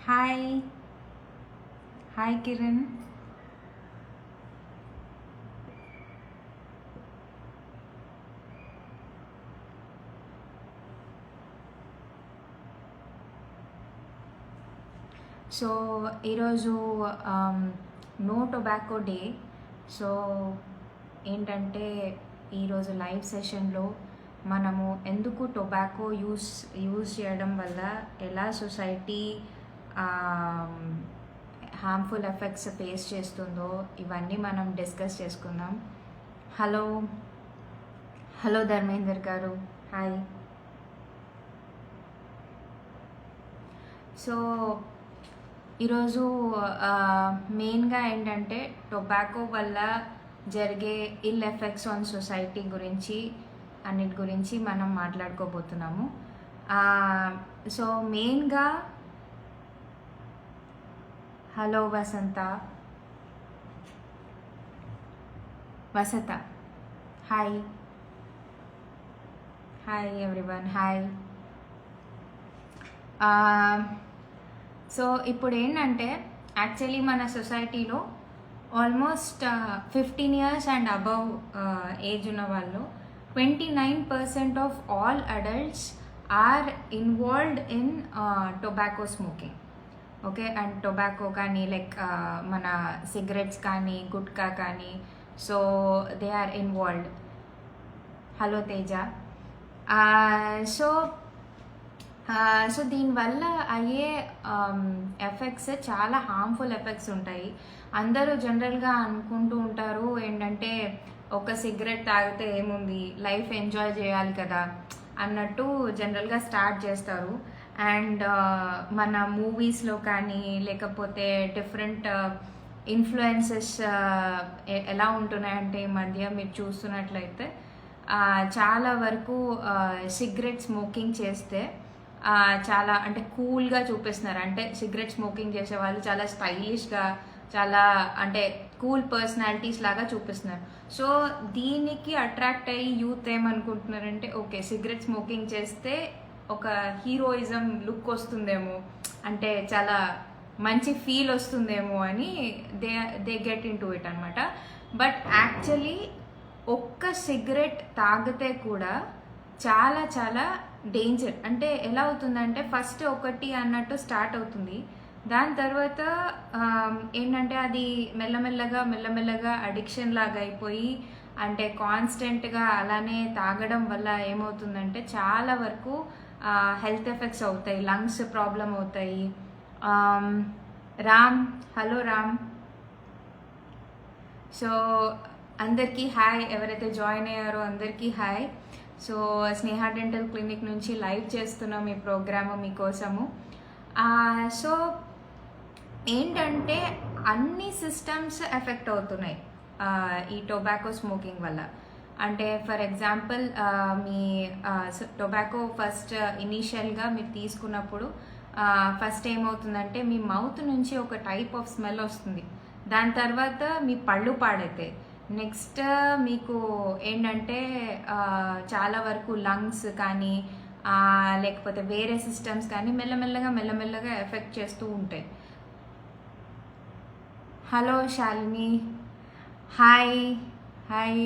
Hi hi Kiran. So ఈరోజు no tobacco day. So ఏంటంటే ఈరోజు లైవ్ సెషన్లో మనము ఎందుకు టొబాకో యూజ్ చేయడం వల్ల ఎలా సొసైటీ హార్మ్ఫుల్ ఎఫెక్ట్స్ ఫేస్ చేస్తుందో ఇవన్నీ మనం డిస్కస్ చేసుకుందాం. హలో హలో ధర్మేందర్ గారు, హాయ్. సో ఈరోజు మెయిన్గా ఏంటంటే టొబాకో వల్ల జరిగే ఇల్ ఎఫెక్ట్స్ ఆన్ సొసైటీ గురించి అన్నిటి గురించి మనం మాట్లాడుకోబోతున్నాము. సో మెయిన్గా hello Vasantha hi hi everyone, hi. So ఇప్పుడు ఏంటంటే యాక్చువల్లీ మన సొసైటీలో almost 15 years and above age ఉన్న వాళ్ళు 29% of all adults are involved in tobacco smoking. Okay, and tobacco కానీ లైక్ మన సిగరెట్స్ కానీ గుట్కా కానీ, so they are involved. Hello Teja. So దీనివల్ల అయ్యే ఎఫెక్ట్స్ చాలా హార్మ్ఫుల్ ఎఫెక్ట్స్ ఉంటాయి. అందరూ జనరల్గా అనుకుంటూ ఉంటారు ఏంటంటే ఒక సిగరెట్ తాగితే ఏముంది, లైఫ్ ఎంజాయ్ చేయాలి కదా అన్నట్టు జనరల్గా స్టార్ట్ చేస్తారు. అండ్ మన మూవీస్లో కానీ లేకపోతే డిఫరెంట్ ఇన్ఫ్లుయెన్సెస్ ఎలా ఉంటున్నాయంటే ఈ మధ్య మీరు చూస్తున్నట్లయితే చాలా వరకు సిగరెట్ స్మోకింగ్ చేస్తే చాలా అంటే కూల్గా చూపిస్తున్నారు. అంటే సిగరెట్ స్మోకింగ్ చేసే వాళ్ళు చాలా స్టైలిష్గా, చాలా అంటే కూల్ పర్సనాలిటీస్ లాగా చూపిస్తున్నారు. సో దీనికి అట్రాక్ట్ అయ్యి యూత్ ఏమనుకుంటున్నారంటే ఓకే సిగరెట్ స్మోకింగ్ చేస్తే ఒక హీరోయిజం లుక్ వస్తుందేమో, అంటే చాలా మంచి ఫీల్ వస్తుందేమో అని they get into it అనమాట. బట్ యాక్చువల్లీ ఒక్క సిగరెట్ తాగితే కూడా చాలా చాలా డేంజర్. అంటే ఎలా అవుతుందంటే ఫస్ట్ ఒకటి అన్నట్టు స్టార్ట్ అవుతుంది, దాని తర్వాత ఏంటంటే అది మెల్లమెల్లగా అడిక్షన్ లాగా అయిపోయి అంటే కాన్స్టెంట్గా అలానే తాగడం వల్ల ఏమవుతుందంటే చాలా వరకు హెల్త్ ఎఫెక్ట్స్ అవుతాయి, లంగ్స్ ప్రాబ్లం అవుతాయి. రామ్, హలో రామ్. సో అందరికీ హాయ్, ఎవరైతే జాయిన్ అయ్యారో అందరికీ హాయ్. సో స్నేహ డెంటల్ క్లినిక్ నుంచి లైవ్ చేస్తున్నాం ఈ ప్రోగ్రాము మీకోసము. సో ఏంటంటే అన్ని సిస్టమ్స్ ఎఫెక్ట్ అవుతున్నాయి ఈ టొబాకో స్మోకింగ్ వల్ల. అంటే for example me tobacco first ఇనీషియల్గా మీరు తీసుకున్నప్పుడు ఫస్ట్ ఏమవుతుందంటే మీ మౌత్ నుంచి ఒక టైప్ ఆఫ్ స్మెల్ వస్తుంది, దాని తర్వాత మీ పళ్ళు పాడైతాయి. నెక్స్ట్ మీకు ఏంటంటే చాలా వరకు లంగ్స్ కానీ లేకపోతే వేరే సిస్టమ్స్ కానీ మెల్లమెల్లగా ఎఫెక్ట్ చేస్తూ ఉంటాయి. Hello Shalini, hi hi.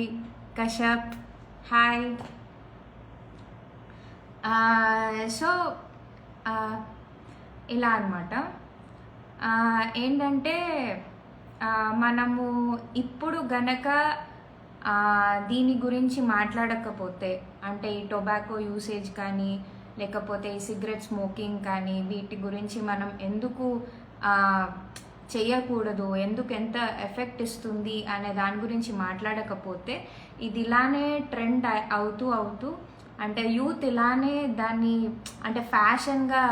Kashyap, hi. So ఇలా అన్నమాట. ఏంటంటే మనము ఇప్పుడు గనక దీని గురించి మాట్లాడకపోతే, అంటే ఈ టొబాకో యూసేజ్ కానీ లేకపోతే ఈ సిగరెట్ స్మోకింగ్ కానీ వీటి గురించి మనం ఎందుకు చేయకూడదు, ఎందుకు ఎంత ఎఫెక్ట్ ఇస్తుంది అనే దాని గురించి మాట్లాడకపోతే ఇది ఇలానే ట్రెండ్ అవుతూ అంటే యూత్ ఇలానే దాన్ని అంటే ఫ్యాషన్గా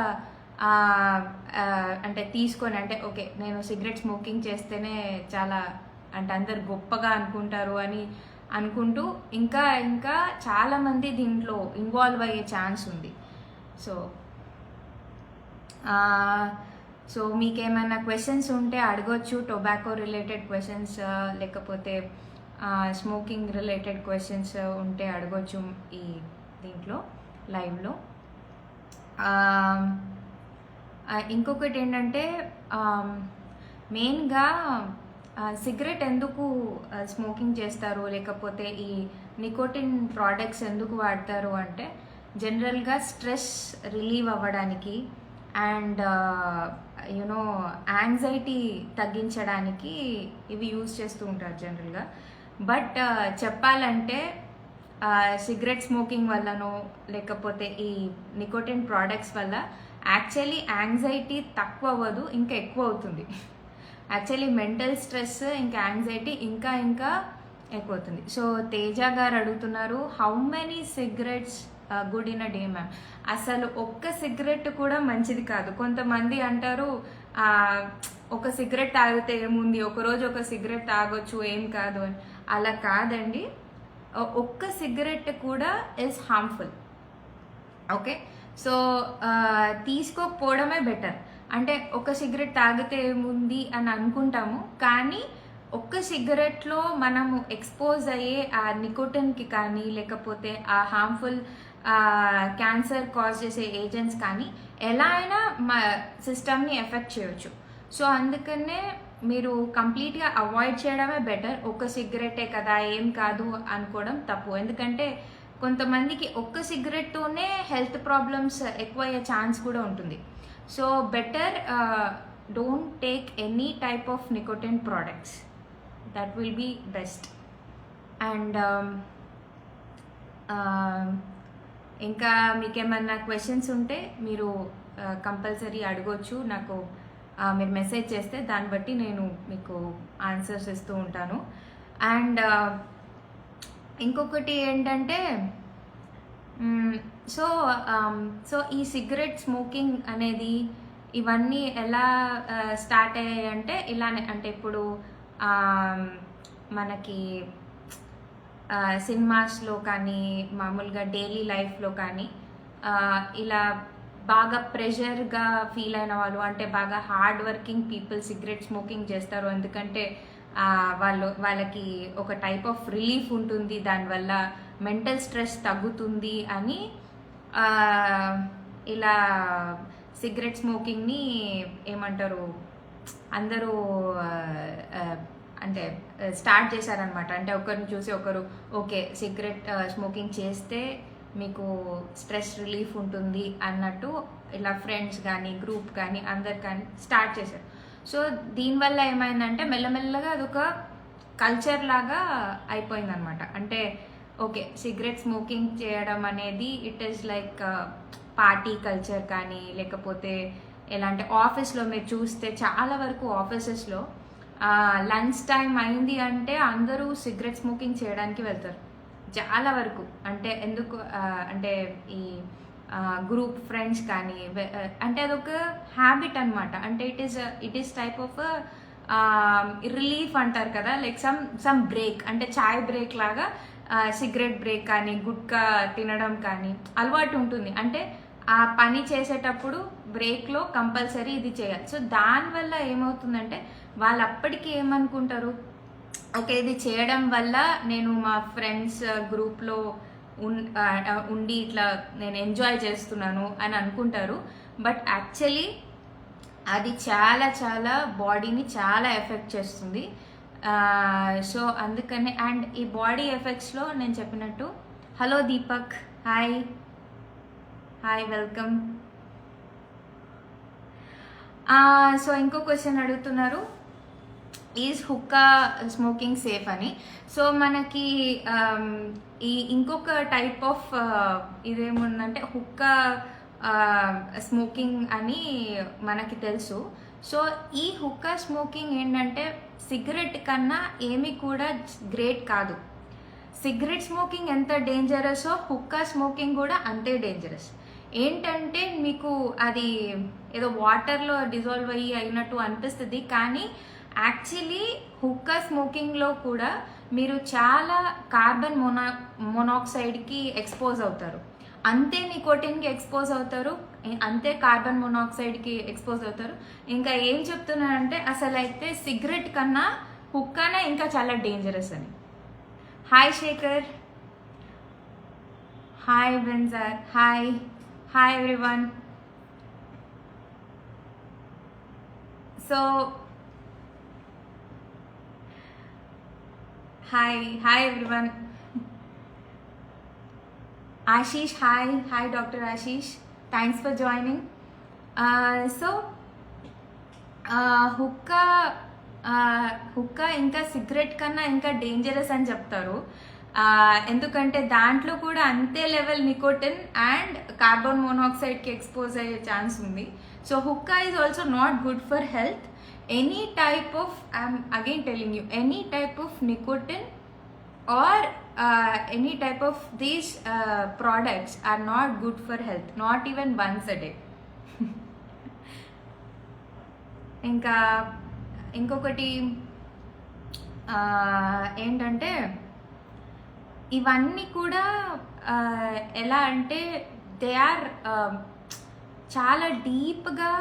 అంటే తీసుకొని అంటే ఓకే నేను సిగరెట్ స్మోకింగ్ చేస్తేనే చాలా అంటే అందరు గొప్పగా అనుకుంటారు అని అనుకుంటూ ఇంకా చాలామంది దీంట్లో ఇన్వాల్వ్ అయ్యే ఛాన్స్ ఉంది. సో మీకేమైనా క్వశ్చన్స్ ఉంటే అడగొచ్చు, టొబాకో రిలేటెడ్ క్వశ్చన్స్ లేకపోతే స్మోకింగ్ రిలేటెడ్ క్వశ్చన్స్ ఉంటే అడగొచ్చు ఈ దీంట్లో లైవ్లో. ఇంకొకటి ఏంటంటే మెయిన్గా సిగరెట్ ఎందుకు స్మోకింగ్ చేస్తారు, లేకపోతే ఈ నికోటిన్ ప్రోడక్ట్స్ ఎందుకు వాడతారు అంటే జనరల్గా స్ట్రెస్ రిలీవ్ అవ్వడానికి అండ్ యూనో యాంగ్జైటీ తగ్గించడానికి ఇవి యూజ్ చేస్తూ ఉంటారు జనరల్గా. బట్ చెప్పాలంటే సిగరెట్ స్మోకింగ్ వల్లనో లేకపోతే ఈ నికోటిన్ ప్రోడక్ట్స్ వల్ల యాక్చువల్లీ యాంగ్జైటీ తక్కువ అవ్వదు, ఇంకా ఎక్కువ అవుతుంది. యాక్చువల్లీ మెంటల్ స్ట్రెస్ ఇంకా యాంగ్జైటీ ఇంకా ఇంకా ఎక్కువ అవుతుంది. సో తేజ గారు అడుగుతున్నారు, how many cigarettes good in a day ma'am. అసలు ఒక్క సిగరెట్ కూడా మంచిది కాదు. కొంతమంది అంటారు ఒక సిగరెట్ తాగితే ఏముంది, ఒకరోజు ఒక సిగరెట్ తాగొచ్చు ఏం కాదు అని. అలా కాదండి, ఒక్క సిగరెట్ కూడా ఇస్ హార్మ్ఫుల్. ఓకే, సో తీసుకోకపోవడమే బెటర్. అంటే ఒక సిగరెట్ తాగితే ఏముంది అని అనుకుంటాము, కానీ ఒక్క సిగరెట్లో మనము ఎక్స్పోజ్ అయ్యే ఆ నికోటిన్కి కానీ లేకపోతే ఆ హార్మ్ఫుల్ క్యాన్సర్ కాజ్ చేసే ఏజెంట్స్ కానీ ఎలా అయినా మా సిస్టమ్ని ఎఫెక్ట్ చేయొచ్చు. సో అందుకనే మీరు కంప్లీట్గా అవాయిడ్ చేయడమే బెటర్. ఒక సిగరెటే కదా ఏం కాదు అనుకోవడం తప్పు. ఎందుకంటే కొంతమందికి ఒక్క సిగరెట్తోనే హెల్త్ ప్రాబ్లమ్స్ ఎక్కువ అయ్యే ఛాన్స్ కూడా ఉంటుంది. So better don't take any type of nicotine products, that will be best. And ఇంకా మీకేమన్నా క్వశ్చన్స్ ఉంటే మీరు కంపల్సరీ అడగొచ్చు. నాకు మీరు మెసేజ్ చేస్తే దాన్ని బట్టి నేను మీకు ఆన్సర్స్ ఇస్తూ ఉంటాను. అండ్ ఇంకొకటి ఏంటంటే సో ఈ సిగరెట్ స్మోకింగ్ అనేది ఇవన్నీ ఎలా స్టార్ట్ అయ్యాయి అంటే ఇలానే. అంటే ఇప్పుడు మనకి సినిమాస్లో కానీ మామూలుగా డైలీ లైఫ్లో కానీ ఇలా బాగా ప్రెషర్గా ఫీల్ అయిన వాళ్ళు, అంటే బాగా hard working people cigarette smoking చేస్తారు. ఎందుకంటే వాళ్ళకి ఒక టైప్ ఆఫ్ రిలీఫ్ ఉంటుంది, దానివల్ల మెంటల్ స్ట్రెస్ తగ్గుతుంది అని ఇలా సిగరెట్ స్మోకింగ్ని ఏమంటారు అందరూ అంటే స్టార్ట్ చేశారనమాట. అంటే ఒకరిని చూసి ఒకరు ఓకే సిగరెట్ స్మోకింగ్ చేస్తే మీకు స్ట్రెస్ రిలీఫ్ ఉంటుంది అన్నట్టు ఇలా ఫ్రెండ్స్ కానీ గ్రూప్ కానీ అందరు కానీ స్టార్ట్ చేశారు. సో దీనివల్ల ఏమైందంటే మెల్లమెల్లగా అదొక కల్చర్ లాగా అయిపోయిందనమాట. అంటే ఓకే సిగరెట్ స్మోకింగ్ చేయడం అనేది it is like party culture కానీ లేకపోతే ఎలా అంటే ఆఫీస్లో మీరు చూస్తే చాలా వరకు ఆఫీసెస్లో లంచ్ టైం అయింది అంటే అందరూ సిగరెట్ స్మోకింగ్ చేయడానికి వెళ్తారు చాలా వరకు. అంటే ఎందుకు అంటే ఈ గ్రూప్ ఫ్రెండ్స్ కానీ అంటే అదొక హ్యాబిట్ అనమాట. అంటే it is type of relief అంటారు కదా, లైక్ సమ్ బ్రేక్, అంటే చాయ్ బ్రేక్ లాగా సిగరెట్ బ్రేక్ కానీ గుట్కా తినడం కానీ అలవాటు ఉంటుంది. అంటే ఆ పని చేసేటప్పుడు బ్రేక్లో కంపల్సరీ ఇది చేయాలి. సో దానివల్ల ఏమవుతుందంటే వాళ్ళు అప్పటికి ఏమనుకుంటారు, ఓకే ఇది చేయడం వల్ల నేను మా ఫ్రెండ్స్ గ్రూప్లో ఉండి ఇట్లా నేను ఎంజాయ్ చేస్తున్నాను అని అనుకుంటారు. బట్ యాక్చువల్లీ అది చాలా చాలా బాడీని చాలా ఎఫెక్ట్ చేస్తుంది. సో అందుకనే అండ్ ఈ బాడీ ఎఫెక్ట్స్లో నేను చెప్పినట్టు hello Deepak, hi hi welcome. So ఇంకో క్వశ్చన్ అడుగుతున్నారు, ఈజ్ హుక్కా స్మోకింగ్ సేఫ్ అని. సో మనకి ఈ ఇంకొక టైప్ ఆఫ్ ఇదేముందంటే హుక్కా స్మోకింగ్ అని మనకి తెలుసు. సో ఈ హుక్కా స్మోకింగ్ ఏంటంటే సిగరెట్ కన్నా ఏమీ కూడా గ్రేట్ కాదు. సిగరెట్ స్మోకింగ్ ఎంత డేంజరసో హుక్కా స్మోకింగ్ కూడా అంతే డేంజరస్. ఏంటంటే మీకు అది ఏదో వాటర్లో డిజాల్వ్ అయినట్టు అనిపిస్తుంది, కానీ యాక్చువల్లీ హుక్కా స్మోకింగ్లో కూడా మీరు చాలా కార్బన్ మొనాక్సైడ్కి ఎక్స్పోజ్ అవుతారు, అంతే నికోటిన్కి ఎక్స్పోజ్ అవుతారు, అంతే కార్బన్ మొనాక్సైడ్కి ఎక్స్పోజ్ అవుతారు. ఇంకా ఏం చెప్తున్నానంటే అసలు అయితే సిగరెట్ కన్నా హుక్కానే ఇంకా చాలా డేంజరస్ అని. హాయ్ శేఖర్, హాయ్ బ్రెన్జార్, hi hi everyone. So hi everyone. Ashish hi doctor Ashish, thanks for joining. So hookah ఇంకా సిగరెట్ కన్నా ఇంకా డేంజరస్ అని చెప్తారు. ఎందుకంటే దాంట్లో కూడా అంతే లెవెల్ నికోటిన్ అండ్ కార్బన్ మోనాక్సైడ్కి ఎక్స్పోజ్ అయ్యే ఛాన్స్ ఉంది. So hookah is also not good for health. Any type of, I'm again telling you, any type of nicotine or any type of these products are not good for health, not even once a day. ఇంకా ఇంకొకటి ఏంటంటే ఇవన్నీ కూడా ఎలా అంటే they are చాలా డీప్గా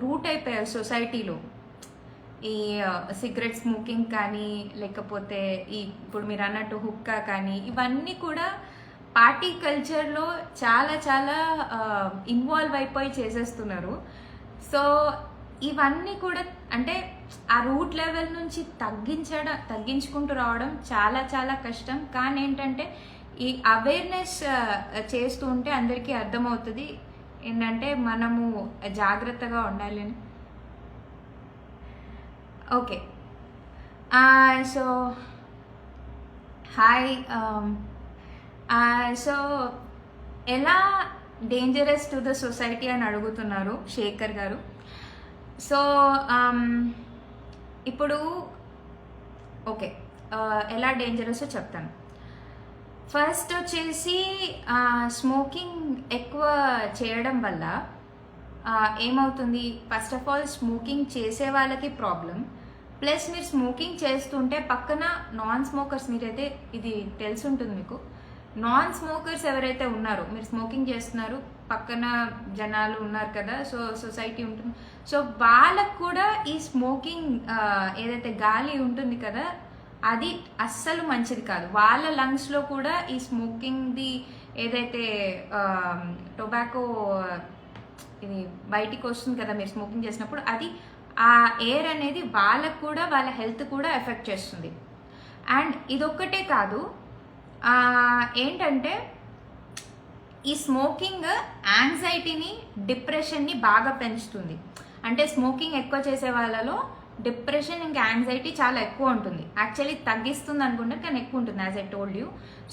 route అయిపోయారు సొసైటీలో. ఈ సిగరెట్ స్మోకింగ్ కానీ, లేకపోతే ఇప్పుడు మీరు అన్నట్టు హుక్కా కానీ, ఇవన్నీ కూడా పార్టీ కల్చర్లో చాలా చాలా ఇన్వాల్వ్ అయిపోయి చేసేస్తున్నారు. సో ఇవన్నీ కూడా అంటే ఆ రూట్ లెవెల్ నుంచి తగ్గించుకుంటూ రావడం చాలా చాలా కష్టం. కానీ ఏంటంటే ఈ అవేర్నెస్ చేస్తూ ఉంటే అందరికీ అర్థమవుతుంది ఏంటంటే మనము జాగ్రత్తగా ఉండాలి అని. Okay, so hi. సో ఎలా డేంజరస్ టు ద సొసైటీ అని అడుగుతున్నారు శేఖర్ గారు. సో ఇప్పుడు ఓకే, ఎలా డేంజరస్ చెప్తాను. ఫస్ట్ వచ్చేసి స్మోకింగ్ ఎక్కువ చేయడం వల్ల ఏమవుతుంది, ఫస్ట్ ఆఫ్ ఆల్ స్మోకింగ్ చేసే వాళ్ళకి ప్రాబ్లం, ప్లస్ మీరు స్మోకింగ్ చేస్తుంటే పక్కన నాన్ స్మోకర్స్, మీరైతే ఇది తెలిసి ఉంటుంది మీకు, నాన్ స్మోకర్స్ ఎవరైతే ఉన్నారో, మీరు స్మోకింగ్ చేస్తున్నారు, పక్కన జనాలు ఉన్నారు కదా, సో సొసైటీ ఉంటుంది, సో వాళ్ళకు కూడా ఈ స్మోకింగ్ ఏదైతే గాలి ఉంటుంది కదా అది అస్సలు మంచిది కాదు. వాళ్ళ లంగ్స్లో కూడా ఈ స్మోకింగ్ది ఏదైతే టొబాకో ఇది బయటికి వస్తుంది కదా మీరు స్మోకింగ్ చేసినప్పుడు, అది ఆ ఎయిర్ అనేది వాళ్ళకు కూడా, వాళ్ళ హెల్త్ కూడా ఎఫెక్ట్ చేస్తుంది. అండ్ ఇదొక్కటే కాదు, ఏంటంటే ఈ స్మోకింగ్ యాంగ్జైటీని, డిప్రెషన్ని బాగా పెంచుతుంది. అంటే స్మోకింగ్ ఎక్కువ చేసే వాళ్ళలో డిప్రెషన్ ఇంకా యాంగ్జైటీ చాలా ఎక్కువ ఉంటుంది. యాక్చువల్లీ తగ్గిస్తుంది అనుకుంటే కానీ ఎక్కువ ఉంటుంది, as I told you.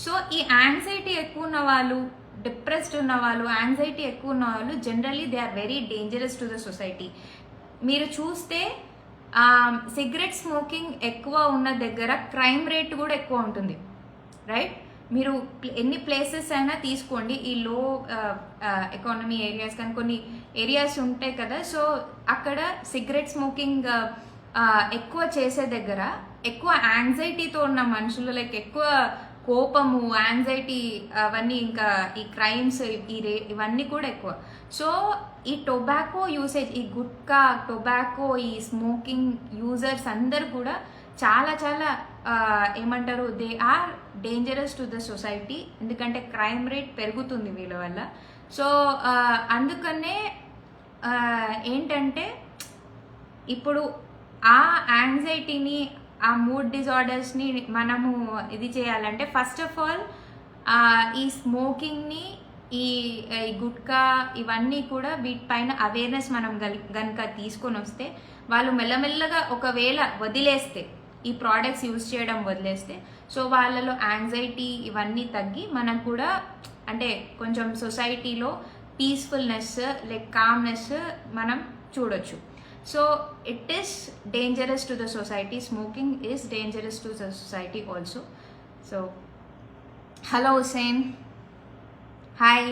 So ఈ యాంగ్జైటీ ఎక్కువ ఉన్న వాళ్ళు, డిప్రెస్డ్ ఉన్న వాళ్ళు, యాంగ్జైటీ ఎక్కువ ఉన్న వాళ్ళు generally they are very dangerous to the society. మీరు చూస్తే సిగరెట్ స్మోకింగ్ ఎక్కువ ఉన్న దగ్గర క్రైమ్ రేట్ కూడా ఎక్కువ ఉంటుంది, రైట్? మీరు ఎన్ని ప్లేసెస్ అయినా తీసుకోండి, ఈ లో ఎకానమీ ఏరియాస్ కానీ కొన్ని ఏరియాస్ ఉంటాయి కదా, సో అక్కడ సిగరెట్ స్మోకింగ్ ఎక్కువ చేసే దగ్గర ఎక్కువ యాంగ్జైటీతో ఉన్న మనుషులు, లైక్ ఎక్కువ కోపము, యాంగ్జైటీ, అవన్నీ, ఇంకా ఈ క్రైమ్స్, ఇవన్నీ కూడా ఎక్కువ. సో ఈ టొబాకో యూసేజ్, ఈ గుట్కా, టొబాకో, ఈ స్మోకింగ్ యూజర్స్ అందరు కూడా చాలా చాలా ఏమంటారు, they are dangerous to the society. ఎందుకంటే క్రైమ్ రేట్ పెరుగుతుంది వీళ్ళ వల్ల. సో అందుకనే ఏంటంటే ఇప్పుడు ఆ యాంగ్జైటీని, ఆ మూడ్ డిజార్డర్స్ని మనము ఇది చేయాలంటే ఫస్ట్ ఆఫ్ ఆల్ ఈ స్మోకింగ్ని, ఈ గుట్కా, ఇవన్నీ కూడా వీటిపైన అవేర్నెస్ మనం కనుక తీసుకొని వస్తే, వాళ్ళు మెల్లమెల్లగా ఒకవేళ వదిలేస్తే, ఈ ప్రోడక్ట్స్ యూజ్ చేయడం వదిలేస్తే, సో వాళ్ళలో యాంగ్జైటీ ఇవన్నీ తగ్గి మనకు కూడా అంటే కొంచెం సొసైటీలో పీస్ఫుల్నెస్, లైక్ కామ్నెస్ మనం చూడొచ్చు. So it is dangerous to the society. Smoking is dangerous to the society also. So hello Hussein, hi.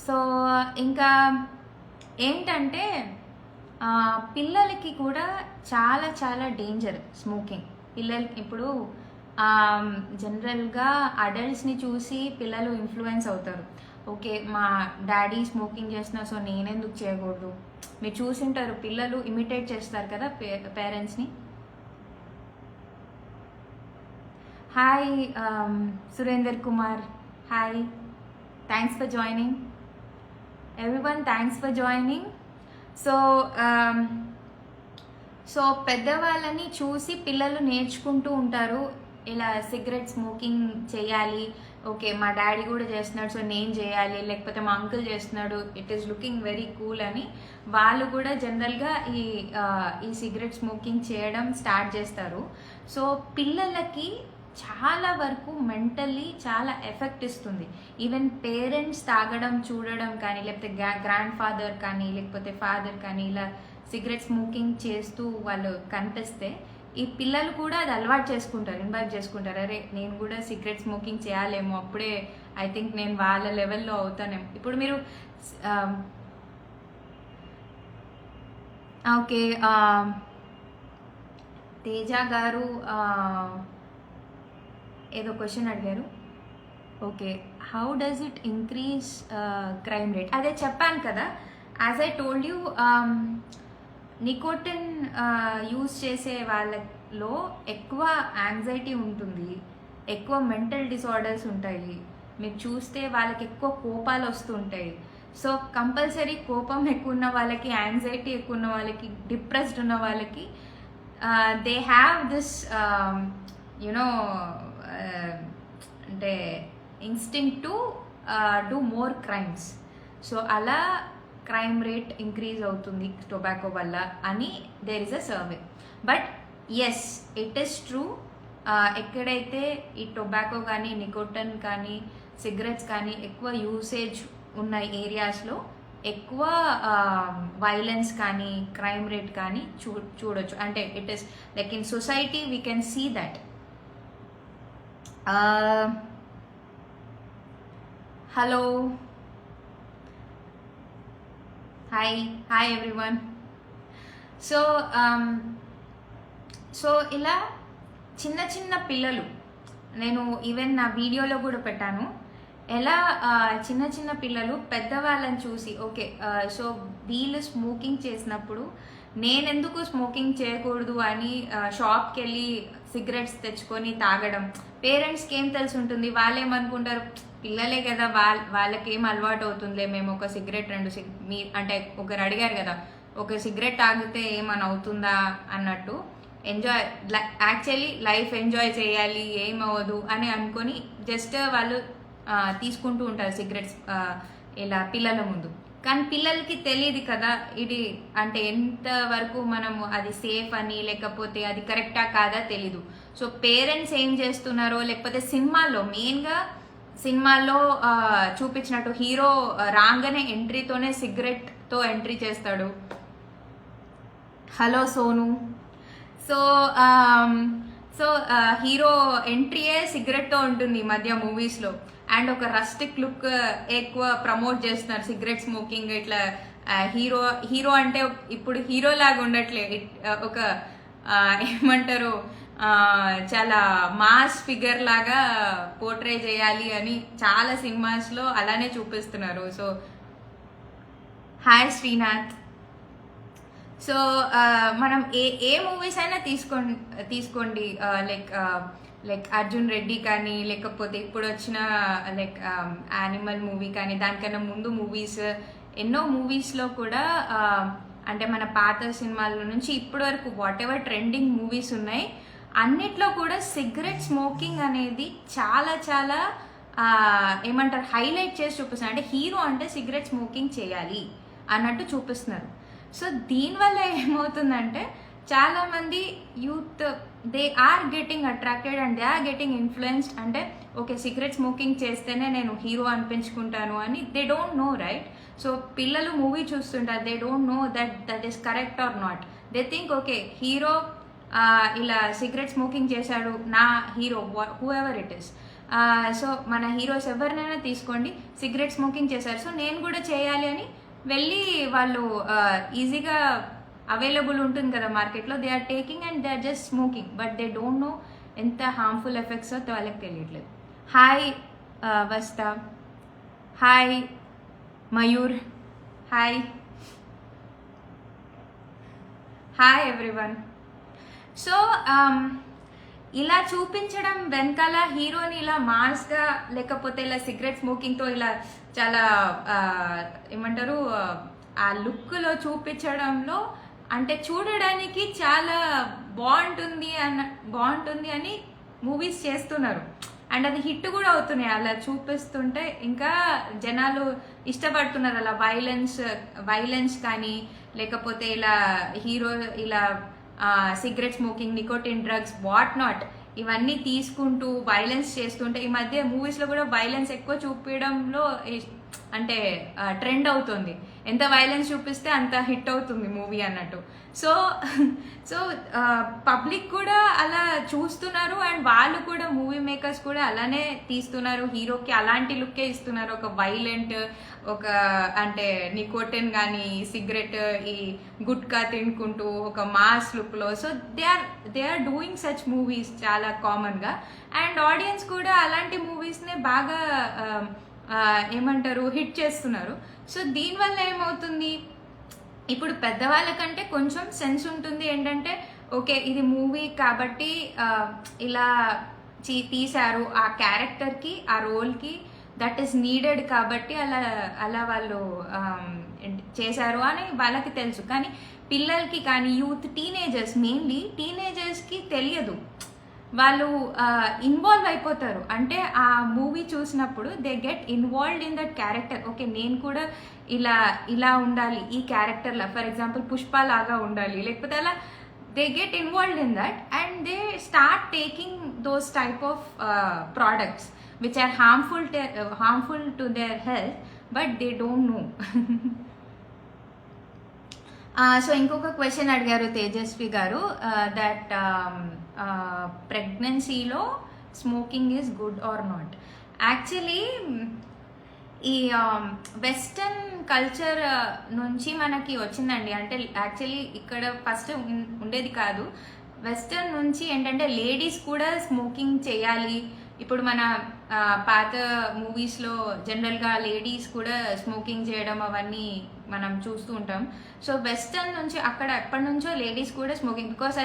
So ఇంకా ఏంటంటే పిల్లలకి కూడా చాలా చాలా డేంజర్ స్మోకింగ్. పిల్లలకి ఇప్పుడు జనరల్గా అడల్ట్స్ని చూసి పిల్లలు ఇన్ఫ్లుయెన్స్ అవుతారు. ఓకే, మా డాడీ స్మోకింగ్ చేస్తున్నా, సో నేనెందుకు చేయకూడదు. మీరు చూసింటారు, పిల్లలు ఇమిటేట్ చేస్తారు కదా పేరెంట్స్ని. Hi Surender Kumar, hi, thanks for joining. everyone, thanks for joining. So so పెద్దవాళ్ళని చూసి పిల్లలు నేర్చుకుంటూ ఉంటారు, ఇలా సిగరెట్ స్మోకింగ్ చేయాలి, ఓకే మా డాడీ కూడా చేస్తున్నాడు సో నేను చేయాలి, లేకపోతే మా అంకుల్ చేస్తున్నాడు, it is looking very cool అని వాళ్ళు కూడా జనరల్గా ఈ సిగరెట్ స్మోకింగ్ చేయడం స్టార్ట్ చేస్తారు. సో పిల్లలకి చాలా వరకు మెంటల్లీ చాలా ఎఫెక్ట్ ఇస్తుంది. ఈవెన్ పేరెంట్స్ తాగడం చూడడం కానీ, లేకపోతే గ్రాండ్ ఫాదర్ కానీ లేకపోతే ఫాదర్ కానీ ఇలా సిగరెట్ స్మోకింగ్ చేస్తూ వాళ్ళు కనిపిస్తే ఈ పిల్లలు కూడా అది అలవాటు చేసుకుంటారు, ఇన్వైట్ చేసుకుంటారు, అరే నేను కూడా సిగరెట్ స్మోకింగ్ చేయాలేమో, అప్పుడే ఐ థింక్ నేను వాళ్ళ లెవెల్లో అవుతానేమో. ఇప్పుడు మీరు ఓకే తేజ గారు ఏదో క్వశ్చన్ అడిగారు. Okay, how does it increase crime rate? అదే చెప్పాను కదా, as I told you, nicotine use చేసే వాళ్ళలో ఎక్కువ యాంగ్జైటీ ఉంటుంది, ఎక్కువ మెంటల్ డిసార్డర్స్ ఉంటాయి. మీరు చూస్తే వాళ్ళకి ఎక్కువ కోపాలు వస్తుంటాయి. సో కంపల్సరీ కోపం ఎక్కువ ఉన్న వాళ్ళకి, యాంగ్జైటీ ఎక్కువ ఉన్న వాళ్ళకి, డిప్రెస్డ్ ఉన్న వాళ్ళకి దే హ్యావ్ దిస్ యునో అంటే instinct to do more crimes. So అలా క్రైమ్ రేట్ ఇంక్రీజ్ అవుతుంది టొబాకో వల్ల అని there is a survey. But yes, it is true, ఎక్కడైతే ఈ టొబాకో కానీ నికోటిన్ కానీ సిగరెట్స్ కానీ ఎక్కువ యూసేజ్ ఉన్న ఏరియాస్లో ఎక్కువ వైలెన్స్ కానీ క్రైమ్ రేట్ కానీ చూడొచ్చు. అంటే it is like in society we can see that. Hello, hi everyone. So ఇలా చిన్న చిన్న పిల్లలు, నేను ఈవెన్ నా వీడియోలో కూడా పెట్టాను, ఎలా చిన్న చిన్న పిల్లలు పెద్దవాళ్ళని చూసి ఓకే సో వీళ్ళు స్మోకింగ్ చేసినప్పుడు నేనెందుకు స్మోకింగ్ చేయకూడదు అని షాప్కి వెళ్ళి సిగరెట్స్ తెచ్చుకొని తాగడం. పేరెంట్స్కి ఏం తెలిసి ఉంటుంది, వాళ్ళేమనుకుంటారు, పిల్లలే కదా వాళ్ళకేం అలవాటు అవుతుందిలే, మేము ఒక సిగరెట్ అంటే ఒకరు అడిగారు కదా, ఒక సిగరెట్ తాగితే ఏమని అవుతుందా అన్నట్టు, ఎంజాయ్ యాక్చువల్లీ లైఫ్ ఎంజాయ్ చేయాలి ఏమవ్వదు అని అనుకొని జస్ట్ వాళ్ళు తీసుకుంటూ ఉంటారు సిగరెట్స్ ఇలా పిల్లల ముందు. కానీ పిల్లలకి తెలియదు కదా ఇది అంటే ఎంతవరకు మనము అది సేఫ్ అని, లేకపోతే అది కరెక్టా కాదా తెలీదు. సో పేరెంట్స్ ఏం చేస్తున్నారో, లేకపోతే సినిమాల్లో మెయిన్గా సినిమాల్లో చూపించినట్టు హీరో రాగానే ఎంట్రీతోనే సిగరెట్తో ఎంట్రీ చేస్తాడు. హలో సోను. సో హీరో ఎంట్రీయే సిగరెట్తో ఉంటుంది ఈ మధ్య మూవీస్లో. అండ్ ఒక రస్టిక్ లుక్ ఎక్కువ ప్రమోట్ చేస్తున్నారు సిగరెట్ స్మోకింగ్. ఇట్లా హీరో అంటే ఇప్పుడు హీరో లాగా ఉండట్లే, ఒక ఏమంటారు చాలా మాస్ ఫిగర్ లాగా పోర్ట్రే చేయాలి అని చాలా సినిమాస్లో అలానే చూపిస్తున్నారు. So hi Srinath. సో మనం ఏ మూవీస్ అయినా తీసుకోండి లైక్ అర్జున్ రెడ్డి కానీ, లేకపోతే ఇప్పుడు వచ్చిన లైక్ యానిమల్ మూవీ కానీ, దానికన్నా ముందు మూవీస్ ఎన్నో మూవీస్లో కూడా అంటే మన పాత సినిమాల నుంచి ఇప్పటి వరకు వాట్ ఎవర్ ట్రెండింగ్ మూవీస్ ఉన్నాయి అన్నిట్లో కూడా సిగరెట్ స్మోకింగ్ అనేది చాలా చాలా ఏమంటారు హైలైట్ చేసి చూపిస్తున్నారు. అంటే హీరో అంటే సిగరెట్ స్మోకింగ్ చేయాలి అన్నట్టు చూపిస్తున్నారు. సో దీనివల్ల ఏమవుతుందంటే చాలామంది youth they are getting attracted and they are getting influenced. అంటే ఓకే సిగరెట్ స్మోకింగ్ చేస్తేనే నేను హీరో అనిపించుకుంటాను అని they don't know, right? So పిల్లలు మూవీ చూస్తుంటారు, they don't know that is correct or not. They think okay hero ఇలా cigarette smoking చేశాడు, నా hero whoever it is. So మన హీరోస్ ఎవరినైనా తీసుకోండి, సిగరెట్ స్మోకింగ్ చేశారు, సో నేను కూడా చేయాలి అని వెళ్ళి వాళ్ళు ఈజీగా అవైలబుల్ ఉంటుంది కదా మార్కెట్లో, they are taking and they are just smoking, but they don't know ఎంత హార్మ్ఫుల్ ఎఫెక్ట్స్ వాళ్ళకి తెలియట్లేదు. హాయ్ వస్తా, hi Mayur, hi everyone. So ఇలా చూపించడం వెనకాల హీరోని ఇలా మాస్గా లేకపోతే ఇలా సిగరెట్ స్మోకింగ్తో ఇలా చాలా ఏమంటారు ఆ లుక్లో చూపించడంలో అంటే చూడడానికి చాలా బాగుంటుంది అని మూవీస్ చేస్తున్నారు. అండ్ అది హిట్ కూడా అవుతున్నాయి అలా చూపిస్తుంటే. ఇంకా జనాలు ఇష్టపడుతున్నారు అలా వైలెన్స్ కానీ లేకపోతే ఇలా హీరో ఇలా cigarette smoking, nicotine drugs, what not ఇవన్నీ తీసుకుంటూ వైలెన్స్ చేస్తుంటే ఈ మధ్య మూవీస్లో కూడా వైలెన్స్ ఎక్కువ చూపించడంలో అంటే ట్రెండ్ అవుతుంది. ఎంత వైలెన్స్ చూపిస్తే అంత హిట్ అవుతుంది మూవీ అన్నట్టు. సో పబ్లిక్ కూడా అలా చూస్తున్నారు అండ్ వాళ్ళు కూడా మూవీ మేకర్స్ కూడా అలానే తీస్తున్నారు. హీరోకి అలాంటి లుక్కే ఇస్తున్నారు, ఒక వైలెంట్, ఒక అంటే నికోటిన్ కానీ సిగరెట్ ఈ గుట్కా తినుకుంటూ ఒక మాస్ లుక్లో. So they are doing such movies చాలా కామన్గా. అండ్ ఆడియన్స్ కూడా అలాంటి మూవీస్నే బాగా ఏమంటారు హిట్ చేస్తున్నారు. సో దీనివల్ల ఏమవుతుంది, ఇప్పుడు పెద్దవాళ్ళకంటే కొంచెం సెన్స్ ఉంటుంది ఏంటంటే ఓకే ఇది మూవీ కాబట్టి ఇలా తీశారు, ఆ క్యారెక్టర్కి ఆ రోల్కి దట్ ఈస్ నీడెడ్ కాబట్టి అలా వాళ్ళు చేశారు అని వాళ్ళకి తెలుసు. కానీ పిల్లలకి కానీ యూత్ మెయిన్లీ టీనేజర్స్కి తెలియదు. వాళ్ళు ఇన్వాల్వ్ అయిపోతారు. అంటే ఆ మూవీ చూసినప్పుడు they get involved in that character. Okay నేను కూడా ఇలా ఉండాలి ఈ క్యారెక్టర్లా, ఫర్ ఎగ్జాంపుల్ పుష్ప లాగా ఉండాలి, లేకపోతే అలా they get involved in that and they start taking those type of products which are harmful to their health but they don't know. So ఇంకొక క్వశ్చన్ అడిగారు తేజస్వి గారు, దట్ ప్రెగ్నెన్సీలో smoking is good or not. Actually ఈ western culture నుంచి మనకి వచ్చిందండి. అంటే actually ఇక్కడ ఫస్ట్ ఉండేది కాదు. వెస్టర్న్ నుంచి ఏంటంటే లేడీస్ కూడా స్మోకింగ్ చేయాలి. ఇప్పుడు మన పాత మూవీస్లో జనరల్గా లేడీస్ కూడా స్మోకింగ్ చేయడం అవన్నీ మనం చూస్తూ ఉంటాం. సో వెస్టర్న్ నుంచి అక్కడ ఎప్పటి నుంచో లేడీస్ కూడా స్మోకింగ్, బికాస్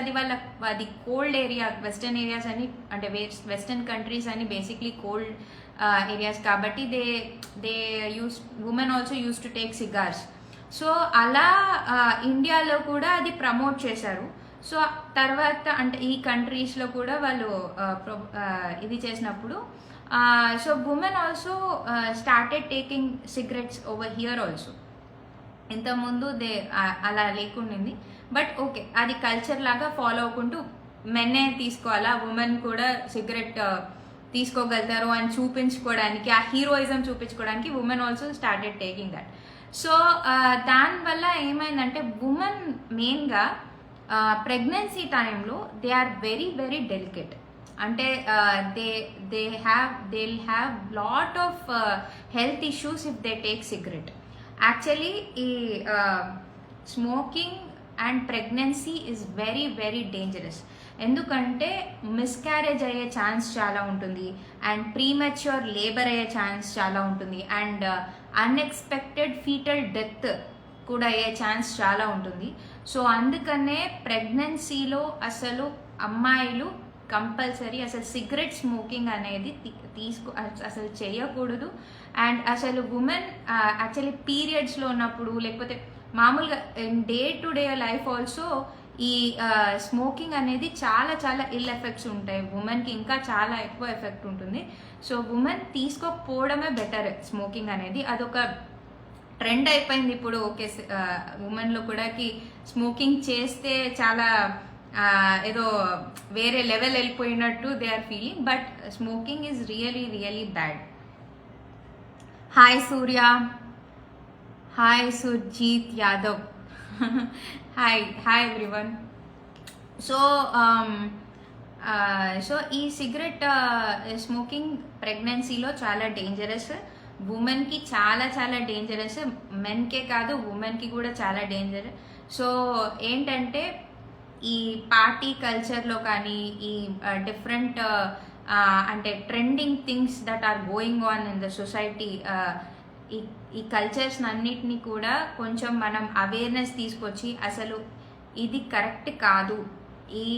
అది కోల్డ్ ఏరియా, వెస్టర్న్ ఏరియాస్ అని అంటే వెస్టర్న్ కంట్రీస్ అని బేసిక్లీ కోల్డ్ ఏరియాస్ కాబట్టి they women also use to take cigars. So అలా ఇండియాలో కూడా అది ప్రమోట్ చేశారు. సో తర్వాత అంటే ఈ కంట్రీస్లో కూడా వాళ్ళు ఇది చేసినప్పుడు so women also started taking cigarettes over here also. ఇంతకుముందు అలా లేకుండింది, బట్ ఓకే అది కల్చర్ లాగా ఫాలో అవ్వకుంటూ మెన్నే తీసుకోవాలా, ఉమెన్ కూడా సిగరెట్ తీసుకోగలుగుతారు అని చూపించుకోవడానికి, ఆ హీరోయిజం చూపించుకోవడానికి women also started taking that. So దానివల్ల ఏమైందంటే ఉమెన్ మెయిన్గా ప్రెగ్నెన్సీ టైంలో they are very very delicate. అంటే they have lot of health issues if they take cigarette. Actually ఈ smoking and pregnancy is very very dangerous. ఎందుకంటే miscarriage అయ్యే chance చాలా ఉంటుంది అండ్ ప్రీమెచ్యూర్ లేబర్ అయ్యే ఛాన్స్ చాలా ఉంటుంది అండ్ అన్ఎక్స్పెక్టెడ్ ఫీటల్ డెత్ కూడా అయ్యే ఛాన్స్ చాలా ఉంటుంది. సో అందుకనే ప్రెగ్నెన్సీలో అసలు అమ్మాయిలు కంపల్సరీ అసలు సిగరెట్ స్మోకింగ్ అనేది అసలు చేయకూడదు. అండ్ అసలు ఉమెన్ యాక్చువల్లీ పీరియడ్స్లో ఉన్నప్పుడు లేకపోతే మామూలుగా day to day life also ఈ స్మోకింగ్ అనేది చాలా చాలా ఇల్ ఎఫెక్ట్స్ ఉంటాయి. ఉమెన్కి ఇంకా చాలా ఎక్కువ ఎఫెక్ట్ ఉంటుంది. సో ఉమెన్ తీసుకోకపోవడమే బెటర్ స్మోకింగ్ అనేది. అదొక ట్రెండ్ అయిపోయింది ఇప్పుడు. ఓకే ఉమెన్లో కూడా స్మోకింగ్ చేస్తే చాలా ఏదో వేరే లెవెల్ వెళ్ళిపోయినట్టు they are feeling, but smoking is really really bad. Hi Surya, hi Surjeet Yadav, hi everyone. So ఈ సిగరెట్ స్మోకింగ్ ప్రెగ్నెన్సీలో చాలా డేంజరస్. ఉమెన్కి చాలా చాలా డేంజరస్, మెన్కే కాదు ఉమెన్కి కూడా చాలా డేంజర్. సో ఏంటంటే ఈ పార్టీ కల్చర్లో కానీ ఈ డిఫరెంట్ అంటే trending things that are going on in the society, ఈ కల్చర్స్ అన్నిటినీ కూడా కొంచెం మనం అవేర్నెస్ తీసుకొచ్చి అసలు ఇది కరెక్ట్ కాదు, ఈ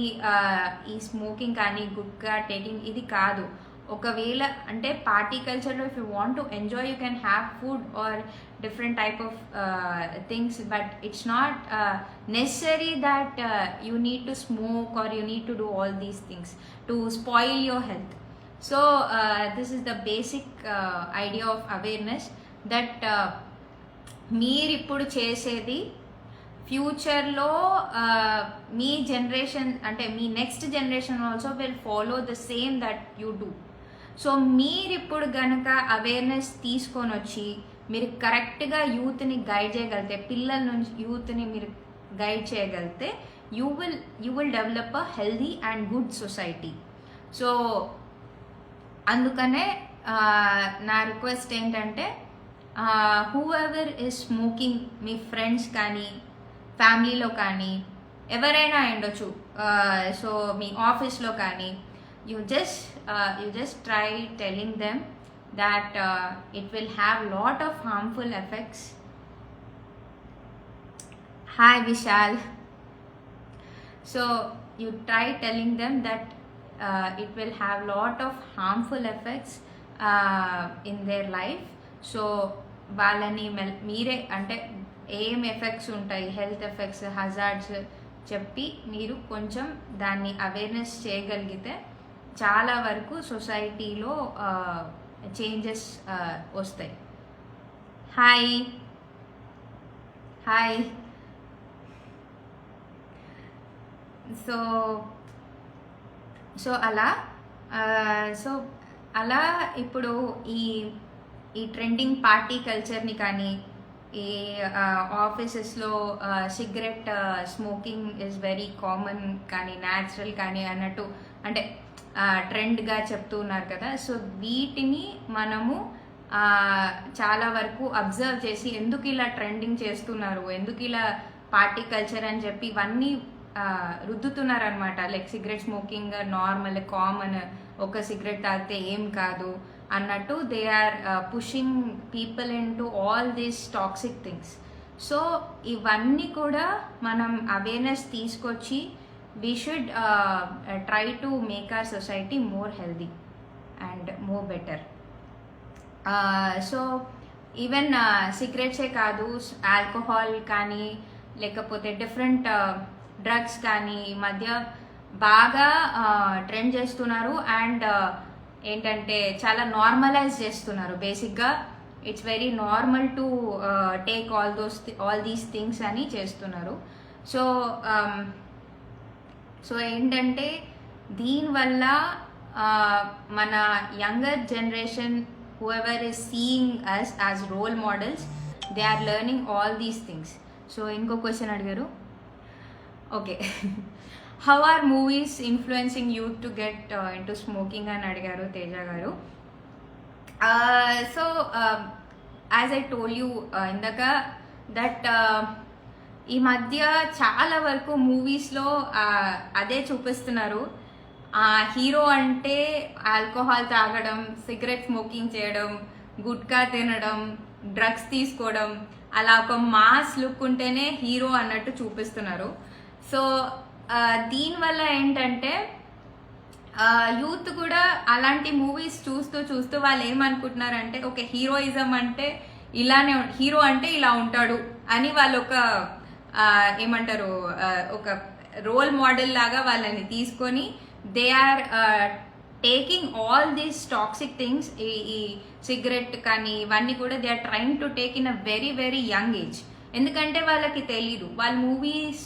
ఈ స్మోకింగ్ కానీ గుట్కా టేకింగ్ ఇది కాదు. ఒకవేళ అంటే పార్టీ కల్చర్లో if you want to enjoy you can have food or different type of things, but it's not necessary that you need to smoke or you need to do all these things to spoil your health. So this is the basic idea of awareness that మీరు ఇప్పుడు చేసేది ఫ్యూచర్లో మీ generation అంటే మీ next generation also will follow the same that you do. So మీరు ఇప్పుడు గనక అవేర్నెస్ తీసుకొని వచ్చి మీరు కరెక్ట్గా యూత్ని గైడ్ చేయగలిగితే, పిల్లల నుంచి యూత్ని మీరు గైడ్ చేయగలిగితే you will develop a healthy and good society. So అందుకనే నా రిక్వెస్ట్ ఏంటంటే who ever is smoking, me friends కానీ ఫ్యామిలీలో కానీ ఎవరైనా ఉండొచ్చు, సో మీ ఆఫీస్లో కానీ, you just try telling them that it will have lot of harmful effects. Hi Vishal. So you try telling them that it will have lot of harmful effects in their life. So వాళ్ళని మీరే అంటే ఏం effects ఉంటాయి, health effects, hazards చెప్పి మీరు కొంచెం దాన్ని awareness చేయగలిగితే చాలా వరకు సొసైటీలో చేంజెస్ వస్తాయి. Hi hi. సో అలా ఇప్పుడు ఈ ట్రెండింగ్ పార్టీ కల్చర్ని కానీ, ఈ ఆఫీసెస్లో cigarette smoking is very common కానీ న్యాచురల్ కానీ అన్నట్టు అంటే ట్రెండ్గా చెప్తూ ఉన్నారు కదా. సో వీటిని మనము చాలా వరకు అబ్జర్వ్ చేసి ఎందుకు ఇలా ట్రెండింగ్ చేస్తున్నారు, ఎందుకు ఇలా పార్టీ కల్చర్ అని చెప్పి ఇవన్నీ రుద్దుతున్నారు అనమాట. Like cigarette smoking normal common, ఒక సిగరెట్ తాగితే ఏం కాదు అన్నట్టు they are pushing people into all these toxic things. So ఇవన్నీ కూడా మనం అవేర్నెస్ తీసుకొచ్చి we should try to make our society more healthy and more better. So even cigarettes కాదు, ఆల్కహాల్ కానీ లేకపోతే డిఫరెంట్ డ్రగ్స్ కానీ ఈ మధ్య బాగా ట్రెండ్ చేస్తున్నారు. అండ్ ఏంటంటే చాలా నార్మలైజ్ చేస్తున్నారు. బేసిక్గా it's very normal to take all these things అని చేస్తున్నారు. సో ఏంటంటే దీనివల్ల మన younger generation whoever is seeing us as role models, they are learning all these things. So ఇంకో క్వశ్చన్ అడిగారు. Okay, how are movies influencing youth to get into smoking అని అడిగారు తేజ గారు. So as I told you ఇందాక that ఈ మధ్య చాలా వరకు మూవీస్లో అదే చూపిస్తున్నారు. హీరో అంటే ఆల్కహాల్ తాగడం, సిగరెట్ స్మోకింగ్ చేయడం, గుట్కా తినడం, డ్రగ్స్ తీసుకోవడం, అలా ఒక మాస్ లుక్ ఉంటేనే హీరో అన్నట్టు చూపిస్తున్నారు. సో దీనివల్ల ఏంటంటే యూత్ కూడా అలాంటి మూవీస్ చూస్తూ వాళ్ళు ఏమనుకుంటున్నారంటే ఓకే హీరోయిజం అంటే ఇలానే, హీరో అంటే ఇలా ఉంటాడు అని వాళ్ళు ఒక ఏమంటారు ఒక రోల్ మోడల్ లాగా వాళ్ళని తీసుకొని they are taking all these toxic things, ఈ సిగరెట్ కానీ ఇవన్నీ కూడా they are trying to take in a very very young age. ఎందుకంటే వాళ్ళకి తెలీదు, వాళ్ళు మూవీస్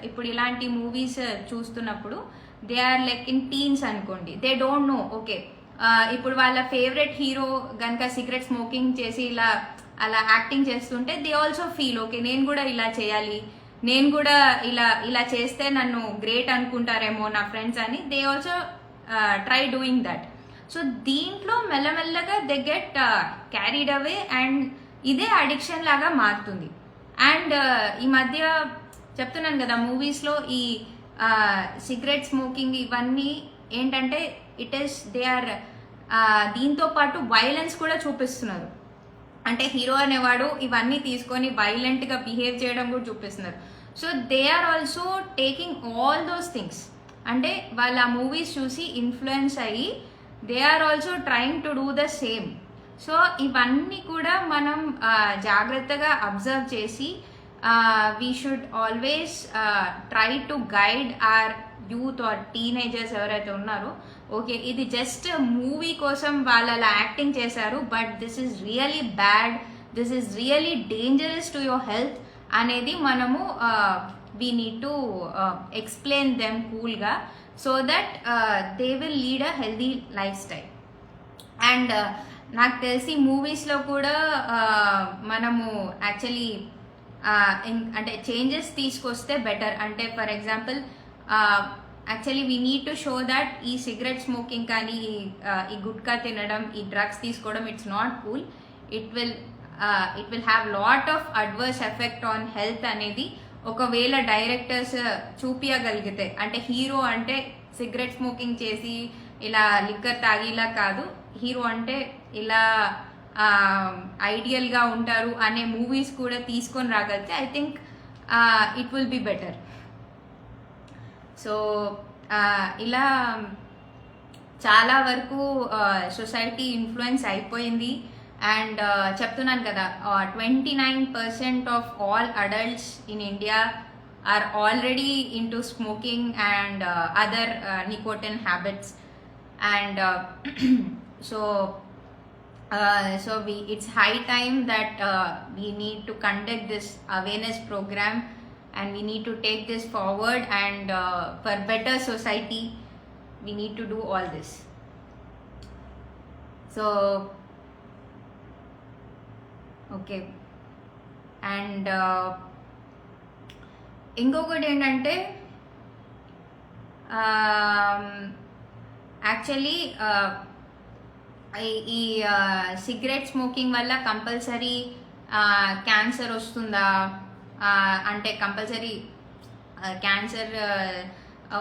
ఇప్పుడు ఇలాంటి మూవీస్ చూస్తున్నప్పుడు they are like in teens అనుకోండి, దే డోంట్ నో ఓకే ఇప్పుడు వాళ్ళ ఫేవరెట్ హీరో గనక సిగరెట్ స్మోకింగ్ చేసి అలా యాక్టింగ్ చేస్తుంటే దే ఆల్సో ఫీల్ ఓకే నేను కూడా ఇలా చేయాలి, నేను కూడా ఇలా చేస్తే నన్ను గ్రేట్ అనుకుంటారేమో నా ఫ్రెండ్స్ అని they also try doing that. So దీంట్లో మెల్లమెల్లగా they get carried away and ఇదే అడిక్షన్ లాగా మారుతుంది. అండ్ ఈ మధ్య చెప్తున్నాను కదా మూవీస్లో ఈ సిగరెట్ స్మోకింగ్ ఇవన్నీ ఏంటంటే ఇట్ ఈస్ దే ఆర్ దీంతో పాటు వైలెన్స్ కూడా చూపిస్తున్నారు. అంటే హీరో అనేవాడు ఇవన్నీ తీసుకొని వైలెంట్గా బిహేవ్ చేయడం కూడా చూపిస్తున్నారు. So they are also taking all those things, అంటే వాళ్ళ మూవీస్ చూసి ఇన్ఫ్లుయెన్స్ అయ్యి they are also trying to do the same. So ఇవన్నీ కూడా మనం జాగ్రత్తగా అబ్జర్వ్ చేసి we should always try to guide our youth or teenagers ఎవరైతే ఉన్నారో, ఓకే ఇది జస్ట్ మూవీ కోసం వాళ్ళు అలా యాక్టింగ్ చేశారు, but this is really bad, this is really dangerous to your health అనేది మనము we need to explain them కూల్గా, so that they will lead a healthy lifestyle. And నాకు తెలిసి మూవీస్లో కూడా మనము యాక్చువల్లీ అంటే చేంజెస్ తీసుకొస్తే బెటర్. అంటే for example actually we need to show that ఈ సిగరెట్ స్మోకింగ్ కానీ ఈ గుట్కా తినడం, ఈ డ్రగ్స్ తీసుకోవడం it's not cool, it will have lot of adverse effect on health అనేది ఒకవేళ డైరెక్టర్స్ చూపించగలిగితే. అంటే హీరో అంటే సిగరెట్ స్మోకింగ్ చేసి ఇలా లిక్కర్ తాగిలా కాదు, హీరో అంటే ఇలా ఐడియల్గా ఉంటారు అనే మూవీస్ కూడా తీసుకొని రాగలిగితే I think it will be better. So ఇలా చాలా వరకు సొసైటీ ఇన్ఫ్లుయెన్స్ అయిపోయింది. అండ్ చెప్తున్నాను కదా, 29% of all adults in India are already into smoking and other nicotine habits. And it's high time that we need to conduct this awareness program, and we need to take this forward, and for better society we need to do all this. So okay, and ఇంకొకటి ఏంటంటే actually ఈ cigarette smoking వల్ల compulsory cancer వస్తుందా అంటే compulsory cancer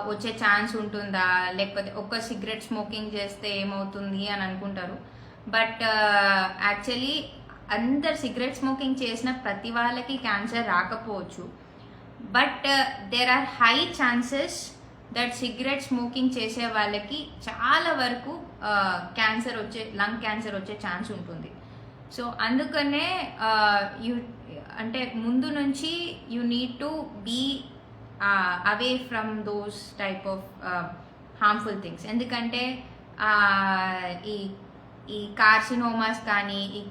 వచ్చే chance ఉంటుందా, లేకపోతే ఒక్క సిగరెట్ స్మోకింగ్ చేస్తే ఏమవుతుంది అని అనుకుంటారు. బట్ యాక్చువల్లీ అందరు సిగరెట్ స్మోకింగ్ చేసిన ప్రతి వాళ్ళకి క్యాన్సర్ రాకపోవచ్చు, but there are high chances that cigarette smoking చేసే వాళ్ళకి చాలా వరకు క్యాన్సర్ లంగ్ క్యాన్సర్ వచ్చే ఛాన్స్ ఉంటుంది. సో అందుకనే అంటే ముందు నుంచి you need to be away from those type of harmful things. ఎందుకంటే ఈ కార్సినోమాస్ కానీ ఈ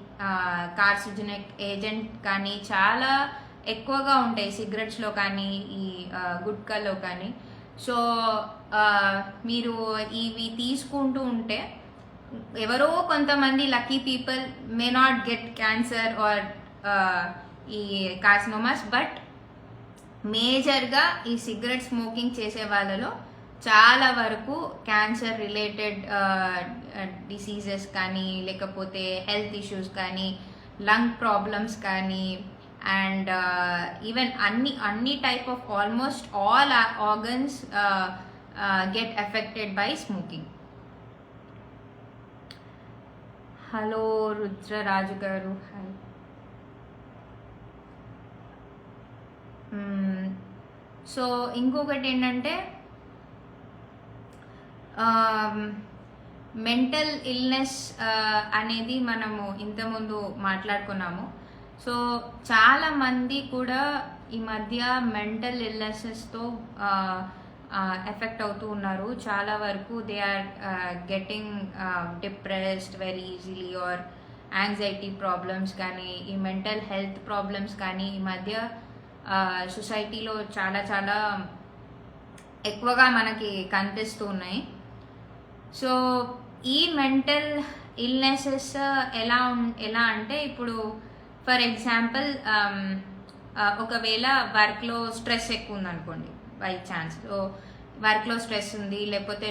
కార్సిజెనిక్ ఏజెంట్ కానీ చాలా ఎక్కువగా ఉంటాయి సిగరెట్స్లో కానీ ఈ గుట్కాలో కానీ. సో మీరు ఇవి తీసుకుంటూ ఉంటే ఎవరో కొంతమంది lucky people may not get cancer are ఈ కార్సినోమాస్, బట్ మేజర్గా ఈ సిగరెట్ స్మోకింగ్ చేసే వాళ్ళలో చాలా వరకు క్యాన్సర్ రిలేటెడ్ డిసీజెస్ కానీ, లేకపోతే హెల్త్ ఇష్యూస్ కానీ, లంగ్ ప్రాబ్లమ్స్ కానీ, అండ్ ఈవెన్ అన్ని type of almost all organs get affected by smoking. Hello Rudraraju గారు, హాయ్. సో ఇంకొకటి ఏంటంటే మెంటల్ ఇల్నెస్ అనేది మనము ఇంతకుముందు మాట్లాడుకున్నాము. సో చాలా మంది కూడా ఈ మధ్య మెంటల్ ఇల్నెసెస్తో ఎఫెక్ట్ అవుతూ ఉన్నారు. చాలా వరకు they are getting depressed very easily, or anxiety problems కానీ, ఈ మెంటల్ హెల్త్ ప్రాబ్లమ్స్ కానీ ఈ మధ్య సొసైటీలో చాలా చాలా ఎక్కువగా మనకి కనిపిస్తూ ఉన్నాయి. సో ఈ మెంటల్ ఇల్నెసెస్ ఎలా అంటే, ఇప్పుడు ఫర్ ఎగ్జాంపుల్ ఒకవేళ వర్క్లో స్ట్రెస్ ఎక్కువ ఉందనుకోండి, బై ఛాన్స్ వర్క్లో స్ట్రెస్ ఉంది, లేకపోతే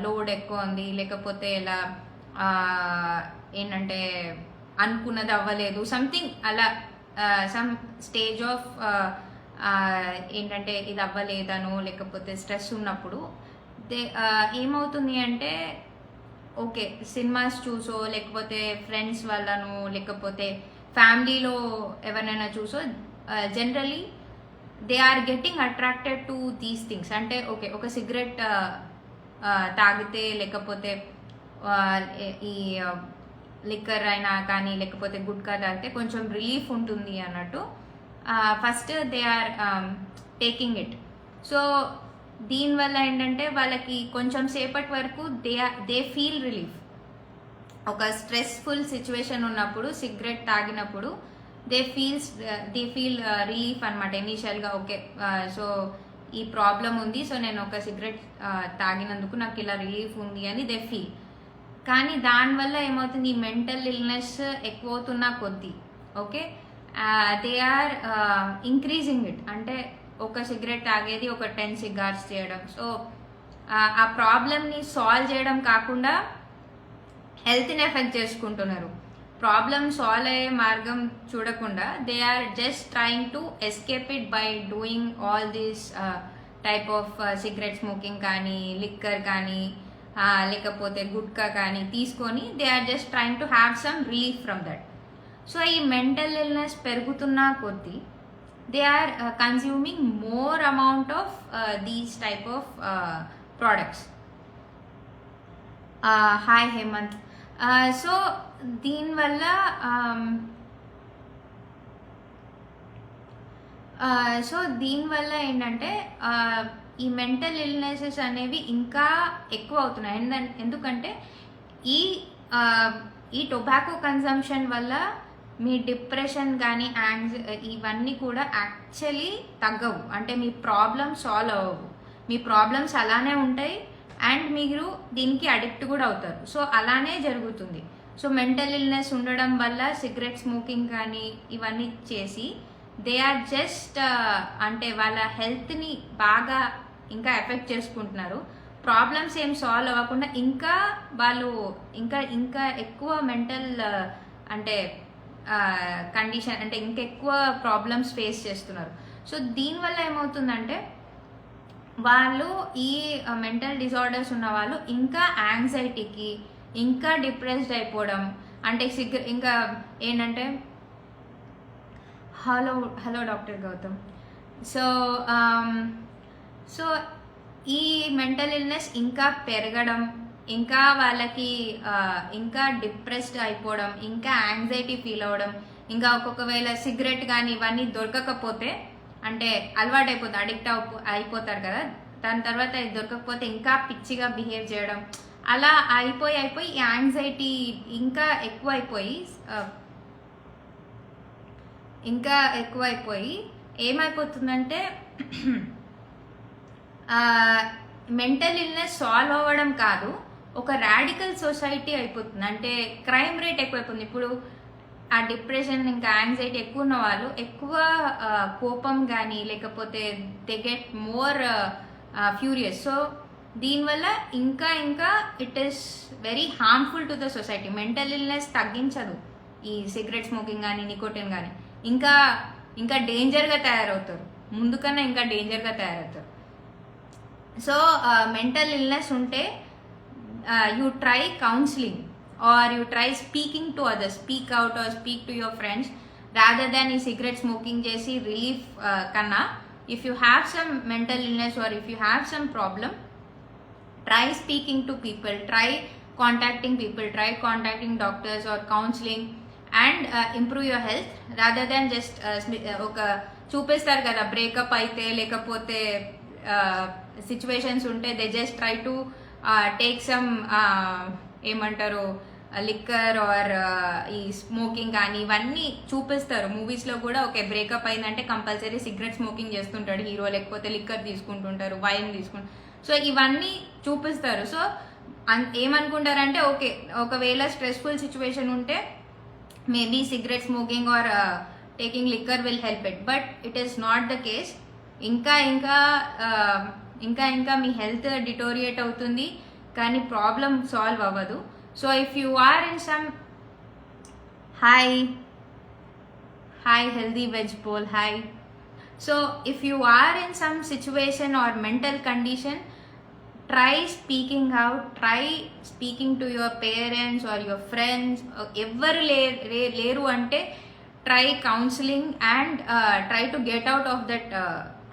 లోడ్ ఎక్కువ ఉంది, లేకపోతే ఇలా ఏంటంటే అనుకున్నది అవ్వలేదు, సంథింగ్ అలా సమ్ స్టేజ్ ఆఫ్ ఏంటంటే ఇది అవ్వలేదనో లేకపోతే స్ట్రెస్ ఉన్నప్పుడు ఏమవుతుంది అంటే, ఓకే సినిమాస్ చూసో, లేకపోతే ఫ్రెండ్స్ వల్లనో, లేకపోతే ఫ్యామిలీలో ఎవరినైనా చూసో, generally they are getting attracted to these things. అంటే ఓకే, ఒక సిగరెట్ తాగితే లేకపోతే ఈ లిక్కర్ అయినా కానీ లేకపోతే గుట్కా తాగితే కొంచెం రిలీఫ్ ఉంటుంది అన్నట్టు first they are taking it. So దీనివల్ల ఏంటంటే వాళ్ళకి కొంచెం సేపటి వరకు దే ఫీల్ రిలీఫ్. ఒక స్ట్రెస్ఫుల్ సిచ్యువేషన్ ఉన్నప్పుడు సిగరెట్ తాగినప్పుడు దే ఫీల్ రిలీఫ్ అనమాట ఇనీషియల్గా. ఓకే, సో ఈ ప్రాబ్లం ఉంది, సో నేను ఒక సిగరెట్ తాగినందుకు నాకు ఇలా రిలీఫ్ ఉంది అని దే ఫీల్. కానీ దానివల్ల ఏమవుతుంది, ఈ మెంటల్ ఇల్నెస్ ఎక్కువ అవుతున్న కొద్దీ okay they are increasing it. అంటే ఒక సిగరెట్ తాగేది ఒక 10 సిగార్స్ చేయడం. సో ఆ ప్రాబ్లమ్ని సాల్వ్ చేయడం కాకుండా హెల్త్ని ఎఫెక్ట్ చేసుకుంటున్నారు. ప్రాబ్లమ్ సాల్వ్ అయ్యే మార్గం చూడకుండా they are just trying to escape it by doing all these type of cigarette smoking కానీ లిక్కర్ కానీ లేకపోతే గుట్కా కానీ తీసుకొని they are just trying to have some relief from that. So ఈ మెంటల్ ఇల్నెస్ పెరుగుతున్న కొద్దీ they are consuming more amount of these type of products. Hi Hemanth. So దీనివల్ల ఏంటంటే ఈ మెంటల్ ఇల్నెసెస్ అనేవి ఇంకా ఎక్కువ అవుతున్నాయి. ఎందుకంటే ఈ టొబాకో కన్సంప్షన్ వల్ల మీ డిప్రెషన్ కానీ ఇవన్నీ కూడా యాక్చువల్లీ తగ్గవు. అంటే మీ ప్రాబ్లమ్స్ సాల్వ్ అవ్వవు, మీ ప్రాబ్లమ్స్ అలానే ఉంటాయి అండ్ మీరు దీనికి అడిక్ట్ కూడా అవుతారు. సో అలానే జరుగుతుంది. సో మెంటల్ ఇల్నెస్ ఉండడం వల్ల సిగరెట్ స్మోకింగ్ కానీ ఇవన్నీ చేసి దే ఆర్ జస్ట్ అంటే వాళ్ళ హెల్త్ని బాగా ఇంకా ఎఫెక్ట్ చేసుకుంటున్నారు. ప్రాబ్లమ్స్ ఏం సాల్వ్ అవ్వకుండా ఇంకా వాళ్ళు ఇంకా ఎక్కువ మెంటల్ అంటే కండిషన్ అంటే ఇంకెక్కువ ప్రాబ్లమ్స్ ఫేస్ చేస్తున్నారు. సో దీనివల్ల ఏమవుతుందంటే వాళ్ళు ఈ మెంటల్ డిజార్డర్స్ ఉన్న వాళ్ళు ఇంకా యాంగ్జైటీకి ఇంకా డిప్రెస్డ్ అయిపోవడం. అంటే ఇంకా ఏంటంటే హలో డాక్టర్ గౌతమ్. సో ఈ మెంటల్ ఇల్నెస్ ఇంకా పెరగడం, ఇంకా వాళ్ళకి ఇంకా డిప్రెస్డ్ అయిపోవడం, ఇంకా యాంగ్జైటీ ఫీల్ అవ్వడం, ఇంకా ఒక్కొక్కవేళ సిగరెట్ కానీ ఇవన్నీ దొరకకపోతే అంటే అలవాటు అయిపోతుంది, అడిక్ట్ అయిపోతారు కదా, దాని తర్వాత ఇది దొరకకపోతే ఇంకా పిచ్చిగా బిహేవ్ చేయడం, అలా అయిపోయి యాంగ్జైటీ ఇంకా ఎక్కువైపోయి ఏమైపోతుందంటే మెంటల్ ఇల్నెస్ సాల్వ్ అవ్వడం కాదు, ఒక రాడికల్ సొసైటీ అయిపోతుంది. అంటే క్రైమ్ రేట్ ఎక్కువైపోతుంది. ఇప్పుడు ఆ డిప్రెషన్ ఇంకా యాంగ్జైటీ ఎక్కువ ఉన్న వాళ్ళు ఎక్కువ కోపం కానీ లేకపోతే they get more furious. So దీనివల్ల ఇంకా it is very harmful to the society. Mental illness తగ్గించదు ఈ సిగరెట్ స్మోకింగ్ కానీ నికోటిన్ కానీ, ఇంకా డేంజర్గా తయారవుతారు, ముందు కన్నా ఇంకా డేంజర్గా తయారవుతారు. సో మెంటల్ ఇల్నెస్ ఉంటే you try counselling or you try speaking to others, speak out or speak to your friends rather than cigarette smoking jesi relief kanna. If you have some mental illness or if you have some problem, try speaking to people, try contacting people, try contacting doctors or counseling and improve your health rather than just oka చూపిస్తారు కదా breakup అయితే లేకపోతే situations ఉంటే they just try to take some ఏమంటారు liquor or ఈ smoking కానీ ఇవన్నీ చూపిస్తారు మూవీస్లో కూడా. ఓకే, బ్రేకప్ అయిందంటే కంపల్సరీ సిగరెట్ స్మోకింగ్ చేస్తుంటాడు హీరో, లేకపోతే లిక్కర్ తీసుకుంటుంటారు, వైన్ తీసుకుంటారు. సో ఇవన్నీ చూపిస్తారు. సో ఏమనుకుంటారంటే ఓకే, ఒకవేళ స్ట్రెస్ఫుల్ సిచ్యువేషన్ ఉంటే maybe cigarette smoking or taking liquor will help it, but it is not the case. ఇంకా మీ హెల్త్ డిటోరియేట్ అవుతుంది కానీ ప్రాబ్లం సాల్వ్ అవ్వదు. So if you are in some hi healthy veg pole hi. So if you are in some situation or mental condition, try speaking out, try speaking to your parents or your friends. ఎవ్వరు లేరు అంటే try counseling and try to get out of that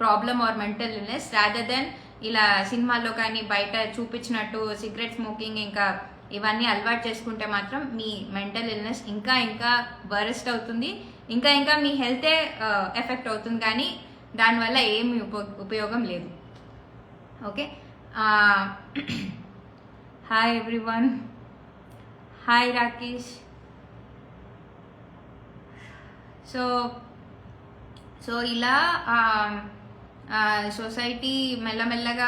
problem or mental illness rather than ఇలా సినిమాల్లో కానీ బయట చూపించినట్టు cigarette smoking ఇంకా ఇవన్నీ అలవాటు చేసుకుంటే మాత్రం మీ మెంటల్ ఇల్నెస్ ఇంకా ఇంకా వరస్ట్ అవుతుంది, ఇంకా ఇంకా మీ హెల్తే ఎఫెక్ట్ అవుతుంది, కానీ దానివల్ల ఏమి ఉపయోగం లేదు. Okay, hi everyone, hi Rakesh. So ఇలా సొసైటీ మెల్లమెల్లగా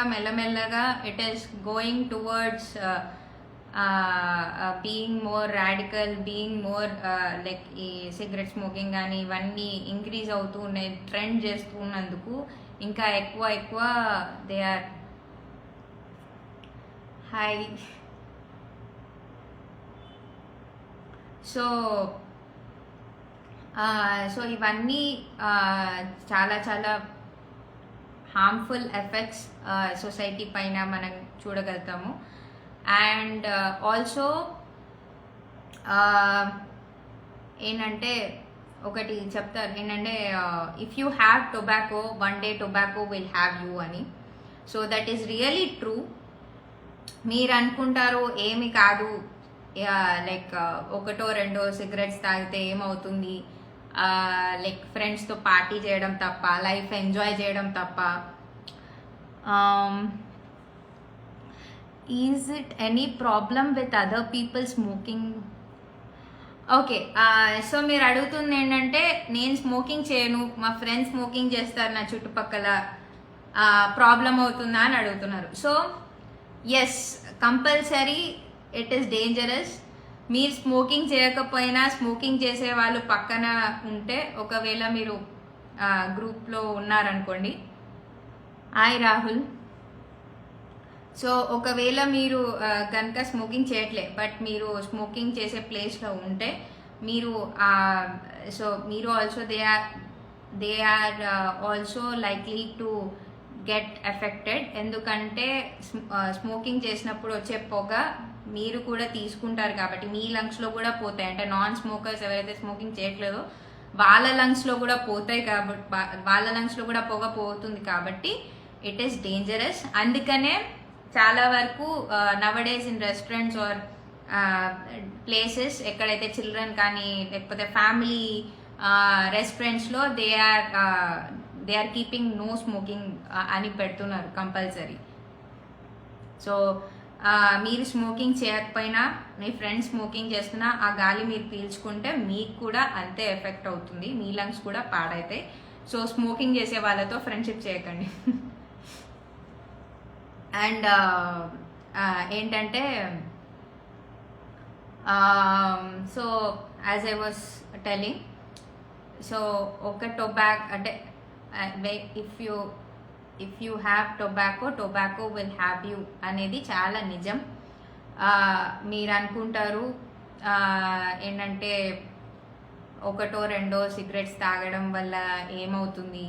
it is going towards being more radical, being more like ఈ సిగరెట్ స్మోకింగ్ కానీ ఇవన్నీ ఇంక్రీజ్ అవుతూ ఉన్నాయి, ట్రెండ్ చేస్తూ ఉన్నందుకు ఇంకా ఎక్కువ దే ఆర్ హై. సో ఇవన్నీ చాలా హార్మ్ఫుల్ ఎఫెక్ట్స్ సొసైటీ పైన మనం చూడగలుగుతాము. అండ్ ఆల్సో ఏంటంటే ఒకటి చెప్తారు ఏంటంటే, if you have tobacco one day tobacco will have you అని. So that is really true. మీరు అనుకుంటారు ఏమి కాదు, లైక్ ఒకటో రెండో సిగరెట్స్ తాగితే ఏమవుతుంది, లైక్ ఫ్రెండ్స్తో పార్టీ చేయడం తప్ప, లైఫ్ ఎంజాయ్ చేయడం తప్ప. Is it any problem with other people smoking? Okay, so మీరు అడుగుతుంది ఏంటంటే, నేను స్మోకింగ్ చేయను, మా ఫ్రెండ్స్ స్మోకింగ్ చేస్తారు నా చుట్టుపక్కల, ప్రాబ్లం అవుతుందా అని అడుగుతున్నారు. So yes, compulsory it is dangerous. మీరు స్మోకింగ్ చేయకపోయినా స్మోకింగ్ చేసే వాళ్ళు పక్కన ఉంటే, ఒకవేళ మీరు గ్రూప్లో ఉన్నారనుకోండి, హాయ్ రాహుల్. సో ఒకవేళ మీరు కనుక స్మోకింగ్ చేయట్లే బట్ మీరు స్మోకింగ్ చేసే ప్లేస్లో ఉంటే, మీరు మీరు also they are also likely to get affected. ఎందుకంటే స్మోకింగ్ చేసినప్పుడు వచ్చే పొగ మీరు కూడా తీసుకుంటారు కాబట్టి మీ లంగ్స్లో కూడా పోతాయి. అంటే నాన్ స్మోకర్స్ ఎవరైతే స్మోకింగ్ చేయట్లేదో వాళ్ళ లంగ్స్లో కూడా పోతాయి కాబట్టి, వాళ్ళ లంగ్స్లో కూడా పొగ పోతుంది కాబట్టి ఇట్ ఈస్ డేంజరస్. అందుకనే చాలా వరకు nowadays in restaurants or places ఎక్కడైతే చిల్డ్రన్ కానీ లేకపోతే ఫ్యామిలీ రెస్టారెంట్స్లో they are keeping no smoking అని పెడుతున్నారు కంపల్సరీ. సో మీరు స్మోకింగ్ చేయకపోయినా మీ ఫ్రెండ్స్ స్మోకింగ్ చేస్తున్నా ఆ గాలి మీరు పీల్చుకుంటే మీకు కూడా అంతే ఎఫెక్ట్ అవుతుంది, మీ లంగ్స్ కూడా పాడైతాయి. సో స్మోకింగ్ చేసే వాళ్ళతో ఫ్రెండ్షిప్ చేయకండి. అండ్ ఏంటంటే, so as I was telling, so ఒక టొబాకో అంటే if you have tobacco will have you అనేది చాలా నిజం. మీరు అనుకుంటారు ఏంటంటే ఒకటో రెండో సిగరెట్స్ తాగడం వల్ల ఏమవుతుంది,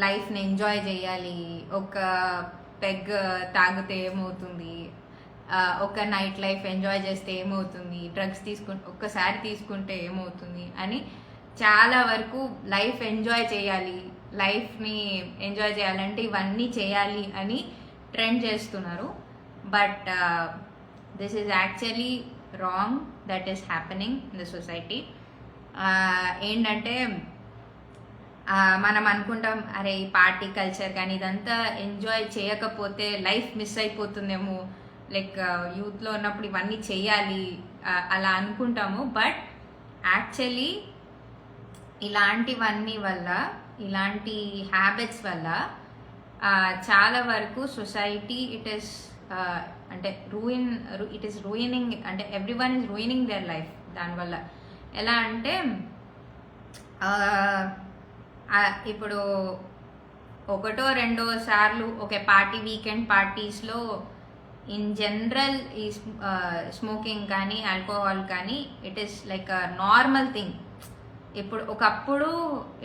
లైఫ్ని ఎంజాయ్ చేయాలి, ఒక పెగ్ తాగితే ఏమవుతుంది, ఒక నైట్ లైఫ్ ఎంజాయ్ చేస్తే ఏమవుతుంది, డ్రగ్స్ ఒక్కసారి తీసుకుంటే ఏమవుతుంది అని చాలా వరకు లైఫ్ ఎంజాయ్ చేయాలి, లైఫ్ని ఎంజాయ్ చేయాలంటే ఇవన్నీ చేయాలి అని ట్రెండ్ చేస్తున్నారు. But this is actually wrong that is happening in the society. ఏంటంటే మనం అనుకుంటాం అరే ఈ పార్టీ కల్చర్ కానీ ఇదంతా ఎంజాయ్ చేయకపోతే లైఫ్ మిస్ అయిపోతుందేమో, లైక్ యూత్లో ఉన్నప్పుడు ఇవన్నీ చేయాలి అలా అనుకుంటాము. బట్ యాక్చువల్లీ ఇలాంటివన్నీ వల్ల, ఇలాంటి హ్యాబిట్స్ వల్ల చాలా వరకు సొసైటీ ఇట్ ఈస్ అంటే ఇట్ ఈస్ రూయినింగ్, అంటే every one is ruining their life దానివల్ల. ఎలా అంటే ఇప్పుడు ఒకటో రెండో సార్లు ఒక పార్టీ, వీకెండ్ పార్టీస్లో ఇన్ జనరల్ ఈ స్మోకింగ్ కానీ ఆల్కహాల్ కానీ it is like a normal thing. ఇప్పుడు ఒకప్పుడు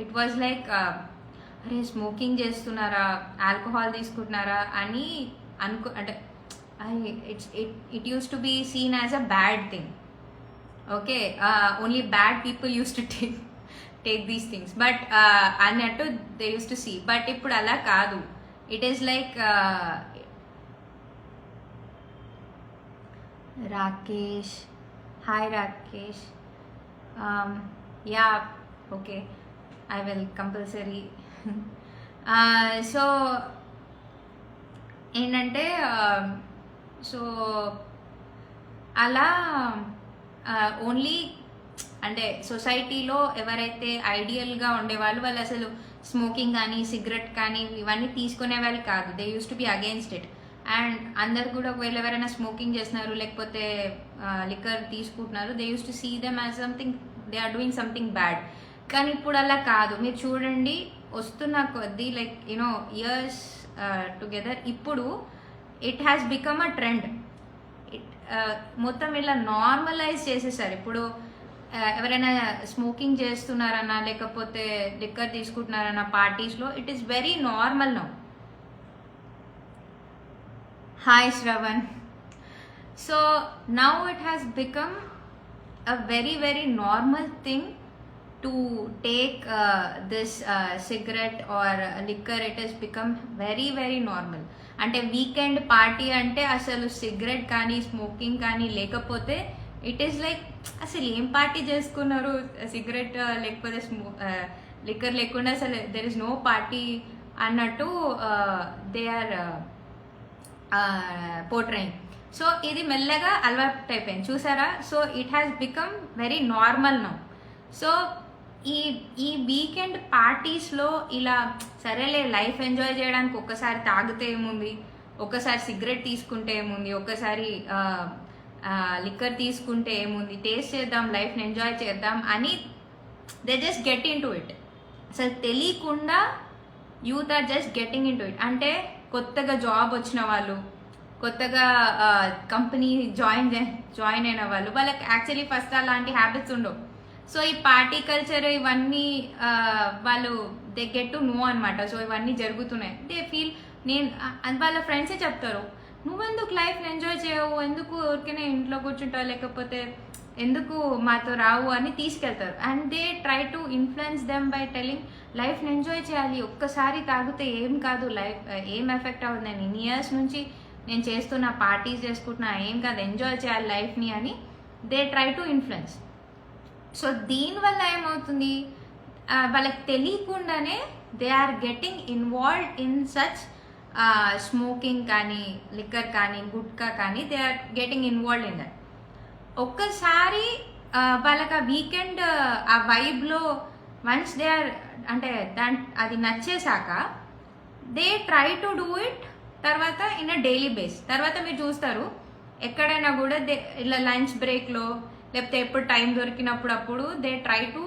ఇట్ వాజ్ లైక్ అరే స్మోకింగ్ చేస్తున్నారా, ఆల్కహాల్ తీసుకుంటున్నారా అని అంటే it used to be seen as a bad thing. Okay, only bad people used to take these things, but అన్నట్టు they used to see. But ఇప్పుడు అలా కాదు. It is like Rakesh, hi Rakesh. Yeah, okay, I will compulsory. So ఏంటంటే so అలా only అంటే సొసైటీలో ఎవరైతే ఐడియల్గా ఉండేవాళ్ళు వాళ్ళు అసలు స్మోకింగ్ కానీ సిగరెట్ కానీ ఇవన్నీ తీసుకునే వాళ్ళు కాదు. They used to be against it. And అందరు కూడా ఒకవేళ ఎవరైనా స్మోకింగ్ చేస్తున్నారు లేకపోతే లిక్కర్ తీసుకుంటున్నారు, they used to see them as something, they are doing something bad. కానీ ఇప్పుడు అలా కాదు. మీరు చూడండి, వస్తున్న కొద్దీ లైక్ యూనో ఇయర్స్ టుగెదర్ ఇప్పుడు it has become a trend. మొత్తం ఇలా నార్మలైజ్ చేసేసారు. ఇప్పుడు ఎవరైనా స్మోకింగ్ చేస్తున్నారన్నా లేకపోతే లిక్కర్ తీసుకుంటున్నారన్న పార్టీస్లో it is very normal now. Hi Shravan. So now it has become a very very normal thing to take this cigarette or liquor. It has become very very normal. అంటే weekend party అంటే అసలు cigarette కానీ smoking కానీ లేకపోతే it is like అసలు ఏం party చేసుకున్నారు, cigarette లేకపోతే లిక్కర్ లేకుండా అసలు దెర్ ఇస్ నో పార్టీ అన్నట్టు దే ఆర్ పోర్ట్రేయింగ్. సో ఇది మెల్లగా అలవాటు అయిపోయింది, చూసారా? So it has become very normal now. So ఈ వీకెండ్ పార్టీస్లో ఇలా సరేలే లైఫ్ ఎంజాయ్ చేయడానికి ఒక్కసారి తాగితే ఏముంది, ఒక్కసారి సిగరెట్ తీసుకుంటే ఏముంది, ఒక్కసారి లిక్కర్ తీసుకుంటే ఏముంది, టేస్ట్ చేద్దాం, లైఫ్ని ఎంజాయ్ చేద్దాం అని they just get into it. అసలు తెలియకుండా youth are just getting into it. అంటే కొత్తగా జాబ్ వచ్చిన వాళ్ళు, కొత్తగా కంపెనీ జాయిన్ అయిన వాళ్ళు, వాళ్ళకి యాక్చువల్లీ ఫస్ట్ అలాంటి హ్యాబిట్స్ ఉండవు. సో ఈ పార్టీ కల్చర్ ఇవన్నీ వాళ్ళు దే గెట్ టు నో అనమాట. సో ఇవన్నీ జరుగుతున్నాయి. దే ఫీల్ వాళ్ళ ఫ్రెండ్సే చెప్తారు, నువ్వెందుకు లైఫ్ని ఎంజాయ్ చేయవు, ఎందుకు ఊరికనే ఇంట్లో కూర్చుంటావు, లేకపోతే ఎందుకు మాతో రావు అని తీసుకెళ్తారు. And they try to influence them by telling లైఫ్ని ఎంజాయ్ చేయాలి, ఒక్కసారి తాగితే ఏం కాదు, లైఫ్ ఏం ఎఫెక్ట్ అవ్వదు, నేను ఇన్ని ఇయర్స్ నుంచి నేను చేస్తున్నా, పార్టీస్ చేసుకుంటున్నా, ఏం కాదు, ఎంజాయ్ చేయాలి లైఫ్ని అని they try to influence. So దీనివల్ల ఏమవుతుంది, వాళ్ళకి తెలియకుండానే they are getting involved in such smoking కానీ లిక్కర్ కానీ గుట్కా కానీ they are getting involved in that. ఒక్కసారి వాళ్ళకి ఆ వీకెండ్ ఆ వైబ్లో వన్స్ దే ఆర్ అంటే అది నచ్చేసాక they try to do it. తర్వాత ఇన్ అ డైలీ బేస్ తర్వాత మీరు చూస్తారు ఎక్కడైనా కూడా ఇలా లంచ్ బ్రేక్లో లేకపోతే ఎప్పుడు టైం దొరికినప్పుడు అప్పుడు they try to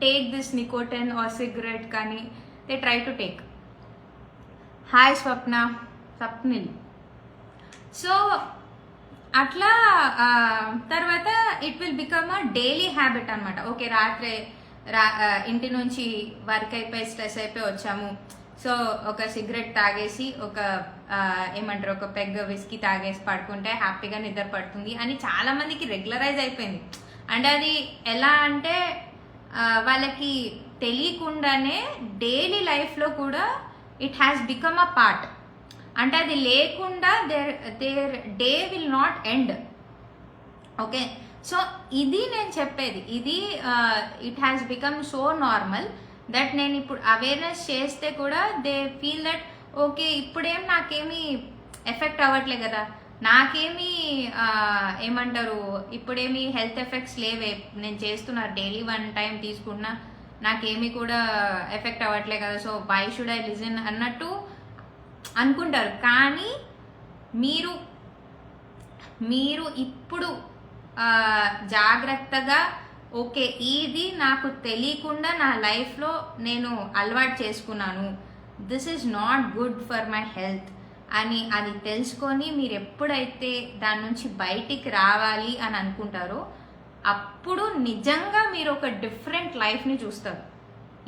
take this nicotine or cigarette కానీ they try to take. Hi Swapnil. So అట్లా తర్వాత it will become a daily habit అనమాట. ఓకే, రాత్రి ఇంటి నుంచి వర్క్ అయిపోయి స్ట్రెస్ అయిపోయి వచ్చాము, సో ఒక సిగరెట్ తాగేసి ఒక ఏమంటారు ఒక పెగ్ విస్కీ తాగేసి పడుకుంటే హ్యాపీగా నిద్ర పడుతుంది అని చాలా మందికి రెగ్యులరైజ్ అయిపోయింది. అంటే అది ఎలా అంటే వాళ్ళకి తెలియకుండానే డైలీ లైఫ్లో కూడా it has become a part. అంటే అది లేకుండా their day will not end. Okay, so ఇది నేను చెప్పేది, ఇది it has become so normal that నేను ఇప్పుడు అవేర్నెస్ చేస్తే కూడా దే ఫీల్ దట్ ఓకే ఇప్పుడేం నాకేమీ ఎఫెక్ట్ అవ్వట్లే కదా, నాకేమీ ఏమంటారు ఇప్పుడేమీ హెల్త్ ఎఫెక్ట్స్ లేవే, నేను చేస్తున్నా డైలీ 1 టైం తీసుకున్నా నాకేమీ కూడా ఎఫెక్ట్ అవ్వట్లే కదా, so why should I listen అన్నట్టు అనుకుంటారు. కానీ మీరు ఇప్పుడు జాగ్రత్తగా ఓకే ఇది నాకు తెలియకుండా నా లైఫ్లో నేను అలవాటు చేసుకున్నాను, this is not good for my health అని అది తెలుసుకొని మీరు ఎప్పుడైతే దాని నుంచి బయటికి రావాలి అని అనుకుంటారో అప్పుడు నిజంగా మీరు ఒక డిఫరెంట్ లైఫ్ని చూస్తారు,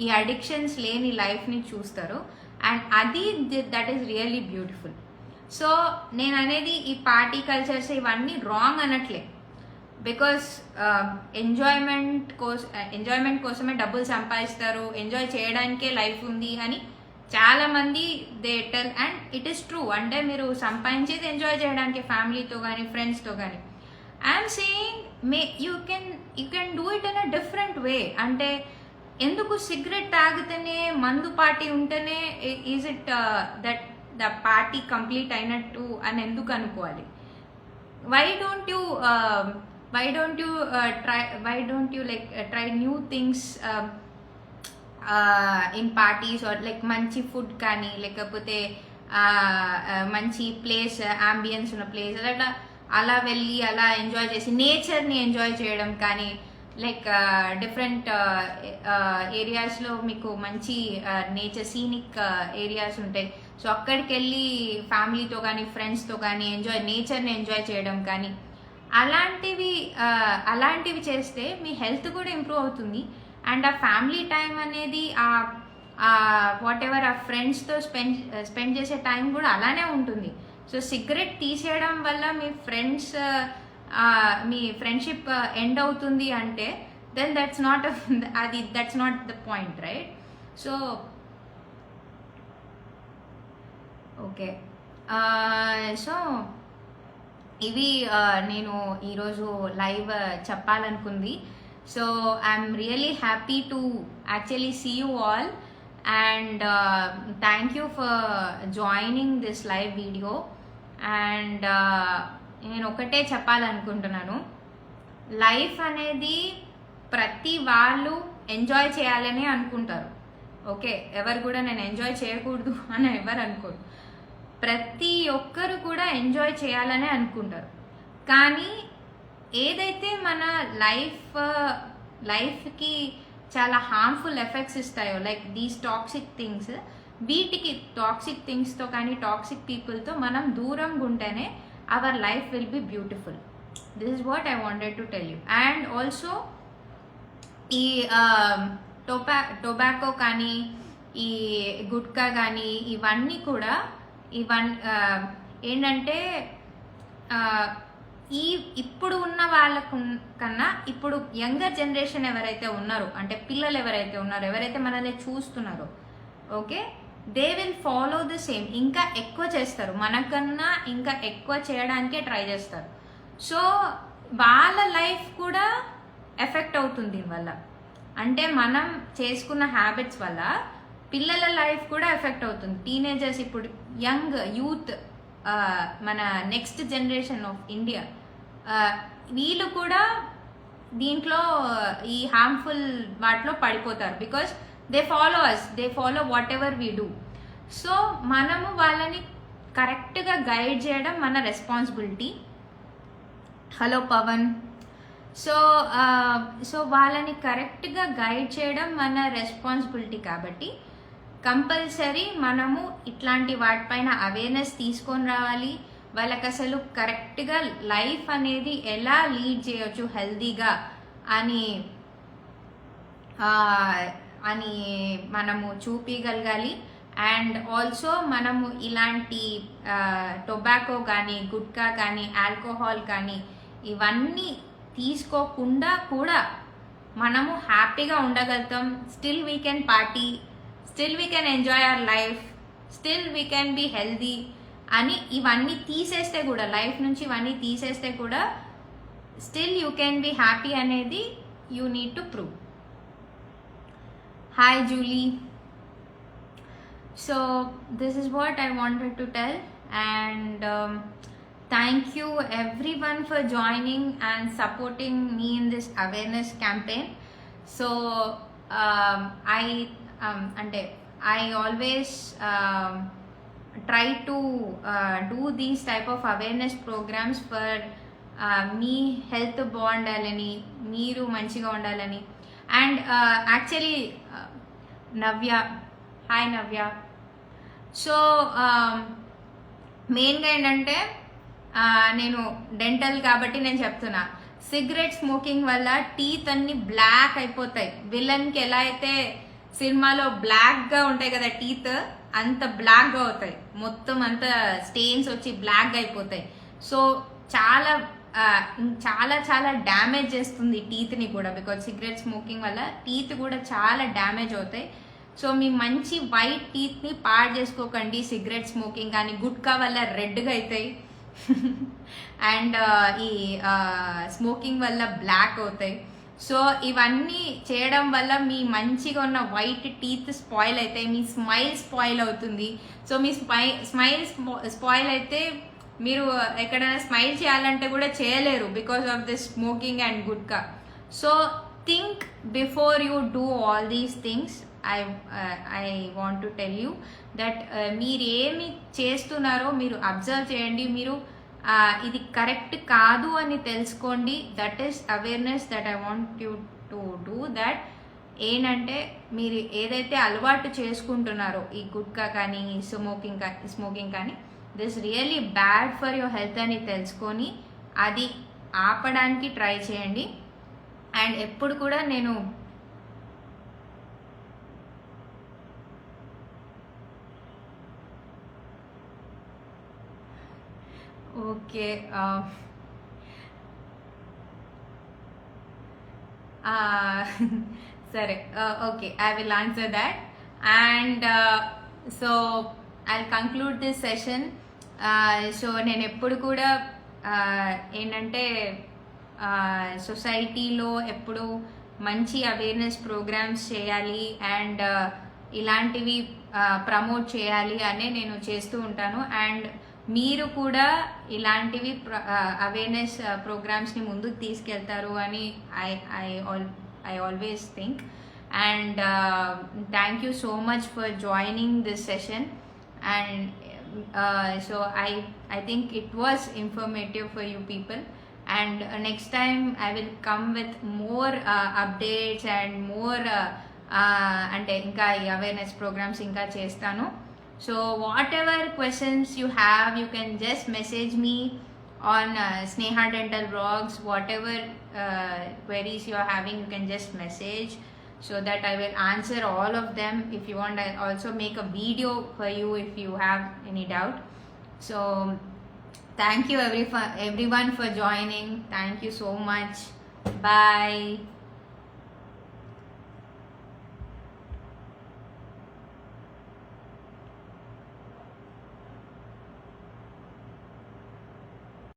ఈ అడిక్షన్స్ లేని లైఫ్ని చూస్తారు. అండ్ అది that is really beautiful. So నేను అనేది ఈ పార్టీ కల్చర్స్ ఇవన్నీ రాంగ్ అనట్లే, బికాస్ ఎంజాయ్మెంట్ కోసమే డబ్బులు సంపాదిస్తారు, ఎంజాయ్ చేయడానికే లైఫ్ ఉంది అని చాలా మంది they tell, and it is true. అంటే మీరు సంపాదించేది ఎంజాయ్ చేయడానికి ఫ్యామిలీతో కానీ ఫ్రెండ్స్తో కానీ. I'm saying you can do it in a different way. అంటే ఎందుకు సిగరెట్ తాగితేనే, మందు పార్టీ ఉంటేనే is it that the party complete అయినట్టు అని ఎందుకు అనుకోవాలి? why don't you try new things in parties, or like manchi food కానీ, లేకపోతే మంచి ప్లేస్, అంబియన్స్ ఉన్న ప్లేస్ అలా వెళ్ళి అలా ఎంజాయ్ చేసి నేచర్ని ఎంజాయ్ చేయడం కానీ, లైక్ డిఫరెంట్ ఏరియాస్లో మీకు మంచి నేచర్ సీనిక్ ఏరియాస్ ఉంటాయి. సో అక్కడికి వెళ్ళి ఫ్యామిలీతో కానీ ఫ్రెండ్స్తో కానీ నేచర్ని ఎంజాయ్ చేయడం కానీ, అలాంటివి చేస్తే మీ హెల్త్ కూడా ఇంప్రూవ్ అవుతుంది. అండ్ ఆ ఫ్యామిలీ టైం అనేది వాట్ ఎవర్ ఆ ఫ్రెండ్స్తో స్పెండ్ చేసే టైం కూడా అలానే ఉంటుంది. సో సిగరెట్ తీసేయడం వల్ల మీ ఫ్రెండ్షిప్ ఎండ్ అవుతుంది అంటే then that's not the point, right? So okay, so ఇవి నేను ఈరోజు లైవ్ చెప్పాలనుకుంది. So I'm really happy to actually see you all, and thank you for joining this live video. And నేను ఒకటే చెప్పాలనుకుంటున్నాను, లైఫ్ అనేది ప్రతి వాళ్ళు ఎంజాయ్ చేయాలని అనుకుంటారు. ఓకే, ఎవరు కూడా నేను ఎంజాయ్ చేయకూడదు అని ఎవరు అనుకోరు. ప్రతి ఒక్కరు కూడా ఎంజాయ్ చేయాలనే అనుకుంటారు. కానీ ఏదైతే మన లైఫ్కి చాలా హార్మ్ఫుల్ ఎఫెక్ట్స్ ఇస్తాయో, లైక్ దీస్ టాక్సిక్ థింగ్స్, వీటికి టాక్సిక్ థింగ్స్తో కానీ టాక్సిక్ పీపుల్తో మనం దూరంగా ఉంటేనే our life will be beautiful. This is what I wanted to tell you. And also ఈ టొబాకో కానీ, ఈ గుట్కా కానీ, ఇవన్నీ కూడా ఏంటంటే ఇప్పుడు ఉన్న వాళ్ళకు కన్నా ఇప్పుడు యంగర్ జనరేషన్ ఎవరైతే ఉన్నారో, అంటే పిల్లలు ఎవరైతే ఉన్నారో, ఎవరైతే మనల్ని చూస్తున్నారో, okay, they will follow the same. ఇంకా ఎక్కువ చేస్తారు, మనకన్నా ఇంకా ఎక్కువ చేయడానికే ట్రై చేస్తారు. సో వాళ్ళ లైఫ్ కూడా ఎఫెక్ట్ అవుతుంది దీనివల్ల. అంటే మనం చేసుకున్న హ్యాబిట్స్ వల్ల పిల్లల లైఫ్ కూడా ఎఫెక్ట్ అవుతుంది. టీనేజర్స్, ఇప్పుడు యూత్, మన నెక్స్ట్ జనరేషన్ ఆఫ్ ఇండియా, వీళ్ళు కూడా దీంట్లో ఈ హార్మ్ఫుల్ వాటిలో పడిపోతారు. Because they follow what ever we do. So మనము వాళ్ళని కరెక్ట్గా గైడ్ చేయడం మన రెస్పాన్సిబిలిటీ. హలో పవన్. సో వాళ్ళని కరెక్ట్గా గైడ్ చేయడం మన రెస్పాన్సిబిలిటీ. కాబట్టి కంపల్సరీ మనము ఇట్లాంటి వాటిపైన అవేర్నెస్ తీసుకొని రావాలి. వాళ్ళకి అసలు కరెక్ట్గా లైఫ్ అనేది ఎలా లీడ్ చేయొచ్చు హెల్దీగా అని మనము చూపించగలగాలి. అండ్ ఆల్సో మనము ఇలాంటి టొబాకో కానీ, గుట్కా కానీ, ఆల్కహాల్ కానీ ఇవన్నీ తీసుకోకుండా కూడా మనము హ్యాపీగా ఉండగలుగుతాం. Still we can party, still we can enjoy our life, still we can be healthy అని ఇవన్నీ తీసేస్తే కూడా, లైఫ్ నుంచి ఇవన్నీ తీసేస్తే కూడా still you can be happy అనేది you need to prove. Hi Julie. So this is what I wanted to tell. And thank you everyone for joining and supporting me in this awareness campaign. So I always try to do these type of awareness programs for me health బాగుండాలని, మీరు మంచిగా ఉండాలని. And actually Navya, hi Navya. So మెయిన్గా ఏంటంటే నేను dental కాబట్టి నేను చెప్తున్నా, సిగరెట్ స్మోకింగ్ వల్ల టీత్ అన్ని బ్లాక్ అయిపోతాయి. విలన్కి ఎలా అయితే సినిమాలో బ్లాక్గా ఉంటాయి కదా టీత్, అంత బ్లాక్గా అవుతాయి, మొత్తం అంత స్టెయిన్స్ వచ్చి బ్లాక్గా అయిపోతాయి. సో చాలా చాలా చాలా డ్యామేజ్ చేస్తుంది టీత్ని కూడా, బికాజ్ సిగరెట్ స్మోకింగ్ వల్ల టీత్ కూడా చాలా డ్యామేజ్ అవుతాయి. సో మీ మంచి వైట్ టీత్ని పాడు చేసుకోకండి సిగరెట్ స్మోకింగ్ కానీ. గుట్కా వల్ల రెడ్గా అవుతాయి అండ్ ఈ స్మోకింగ్ వల్ల బ్లాక్ అవుతాయి. సో ఇవన్నీ చేయడం వల్ల మీ మంచిగా ఉన్న వైట్ టీత్ స్పాయిల్ అవుతాయి, మీ స్మైల్ స్పాయిల్ అవుతుంది. సో మీ స్మైల్ స్పాయిల్ అయితే మీరు ఎక్కడైనా స్మైల్ చేయాలంటే కూడా చేయలేరు because of this smoking and gutka. So think before you do all these things. I want to tell you that మీరు ఏమి చేస్తున్నారో మీరు అబ్జర్వ్ చేయండి. మీరు ఇది కరెక్ట్ కాదు అని తెలుసుకోండి. That is awareness that I want you to do that. ఏంటంటే మీరు ఏదైతే అలవాటు చేసుకుంటున్నారో ఈ గుట్కా కానీ స్మోకింగ్ కానీ, this really bad for your health అని తెలుసుకొని అది ఆపడానికి ట్రై చేయండి. అండ్ ఎప్పుడు కూడా నేను ఓకే సరే, okay, I will answer that. And so I conclude this session. So నేను ఎప్పుడు కూడా ఏంటంటే సొసైటీలో ఎప్పుడు మంచి అవేర్నెస్ ప్రోగ్రామ్స్ చేయాలి అండ్ ఇలాంటివి ప్రమోట్ చేయాలి అనే నేను చేస్తూ ఉంటాను. అండ్ మీరు కూడా ఇలాంటివి అవేర్నెస్ ప్రోగ్రామ్స్ని ముందుకు తీసుకెళ్తారు అని I always think. And thank you so much for joining this session. And so I think it was informative for you people. And next time I will come with more updates and more అంటే ఇంకా ఈ awareness programmes ఇంకా చేస్తాను. So whatever questions you have, you can just message me on Sneha Dental Vlogs. Whatever queries you are having, you can just message, so that I will answer all of them. If you want, I'll also make a video for you if you have any doubt. So thank you everyone for joining. Thank you so much. Bye.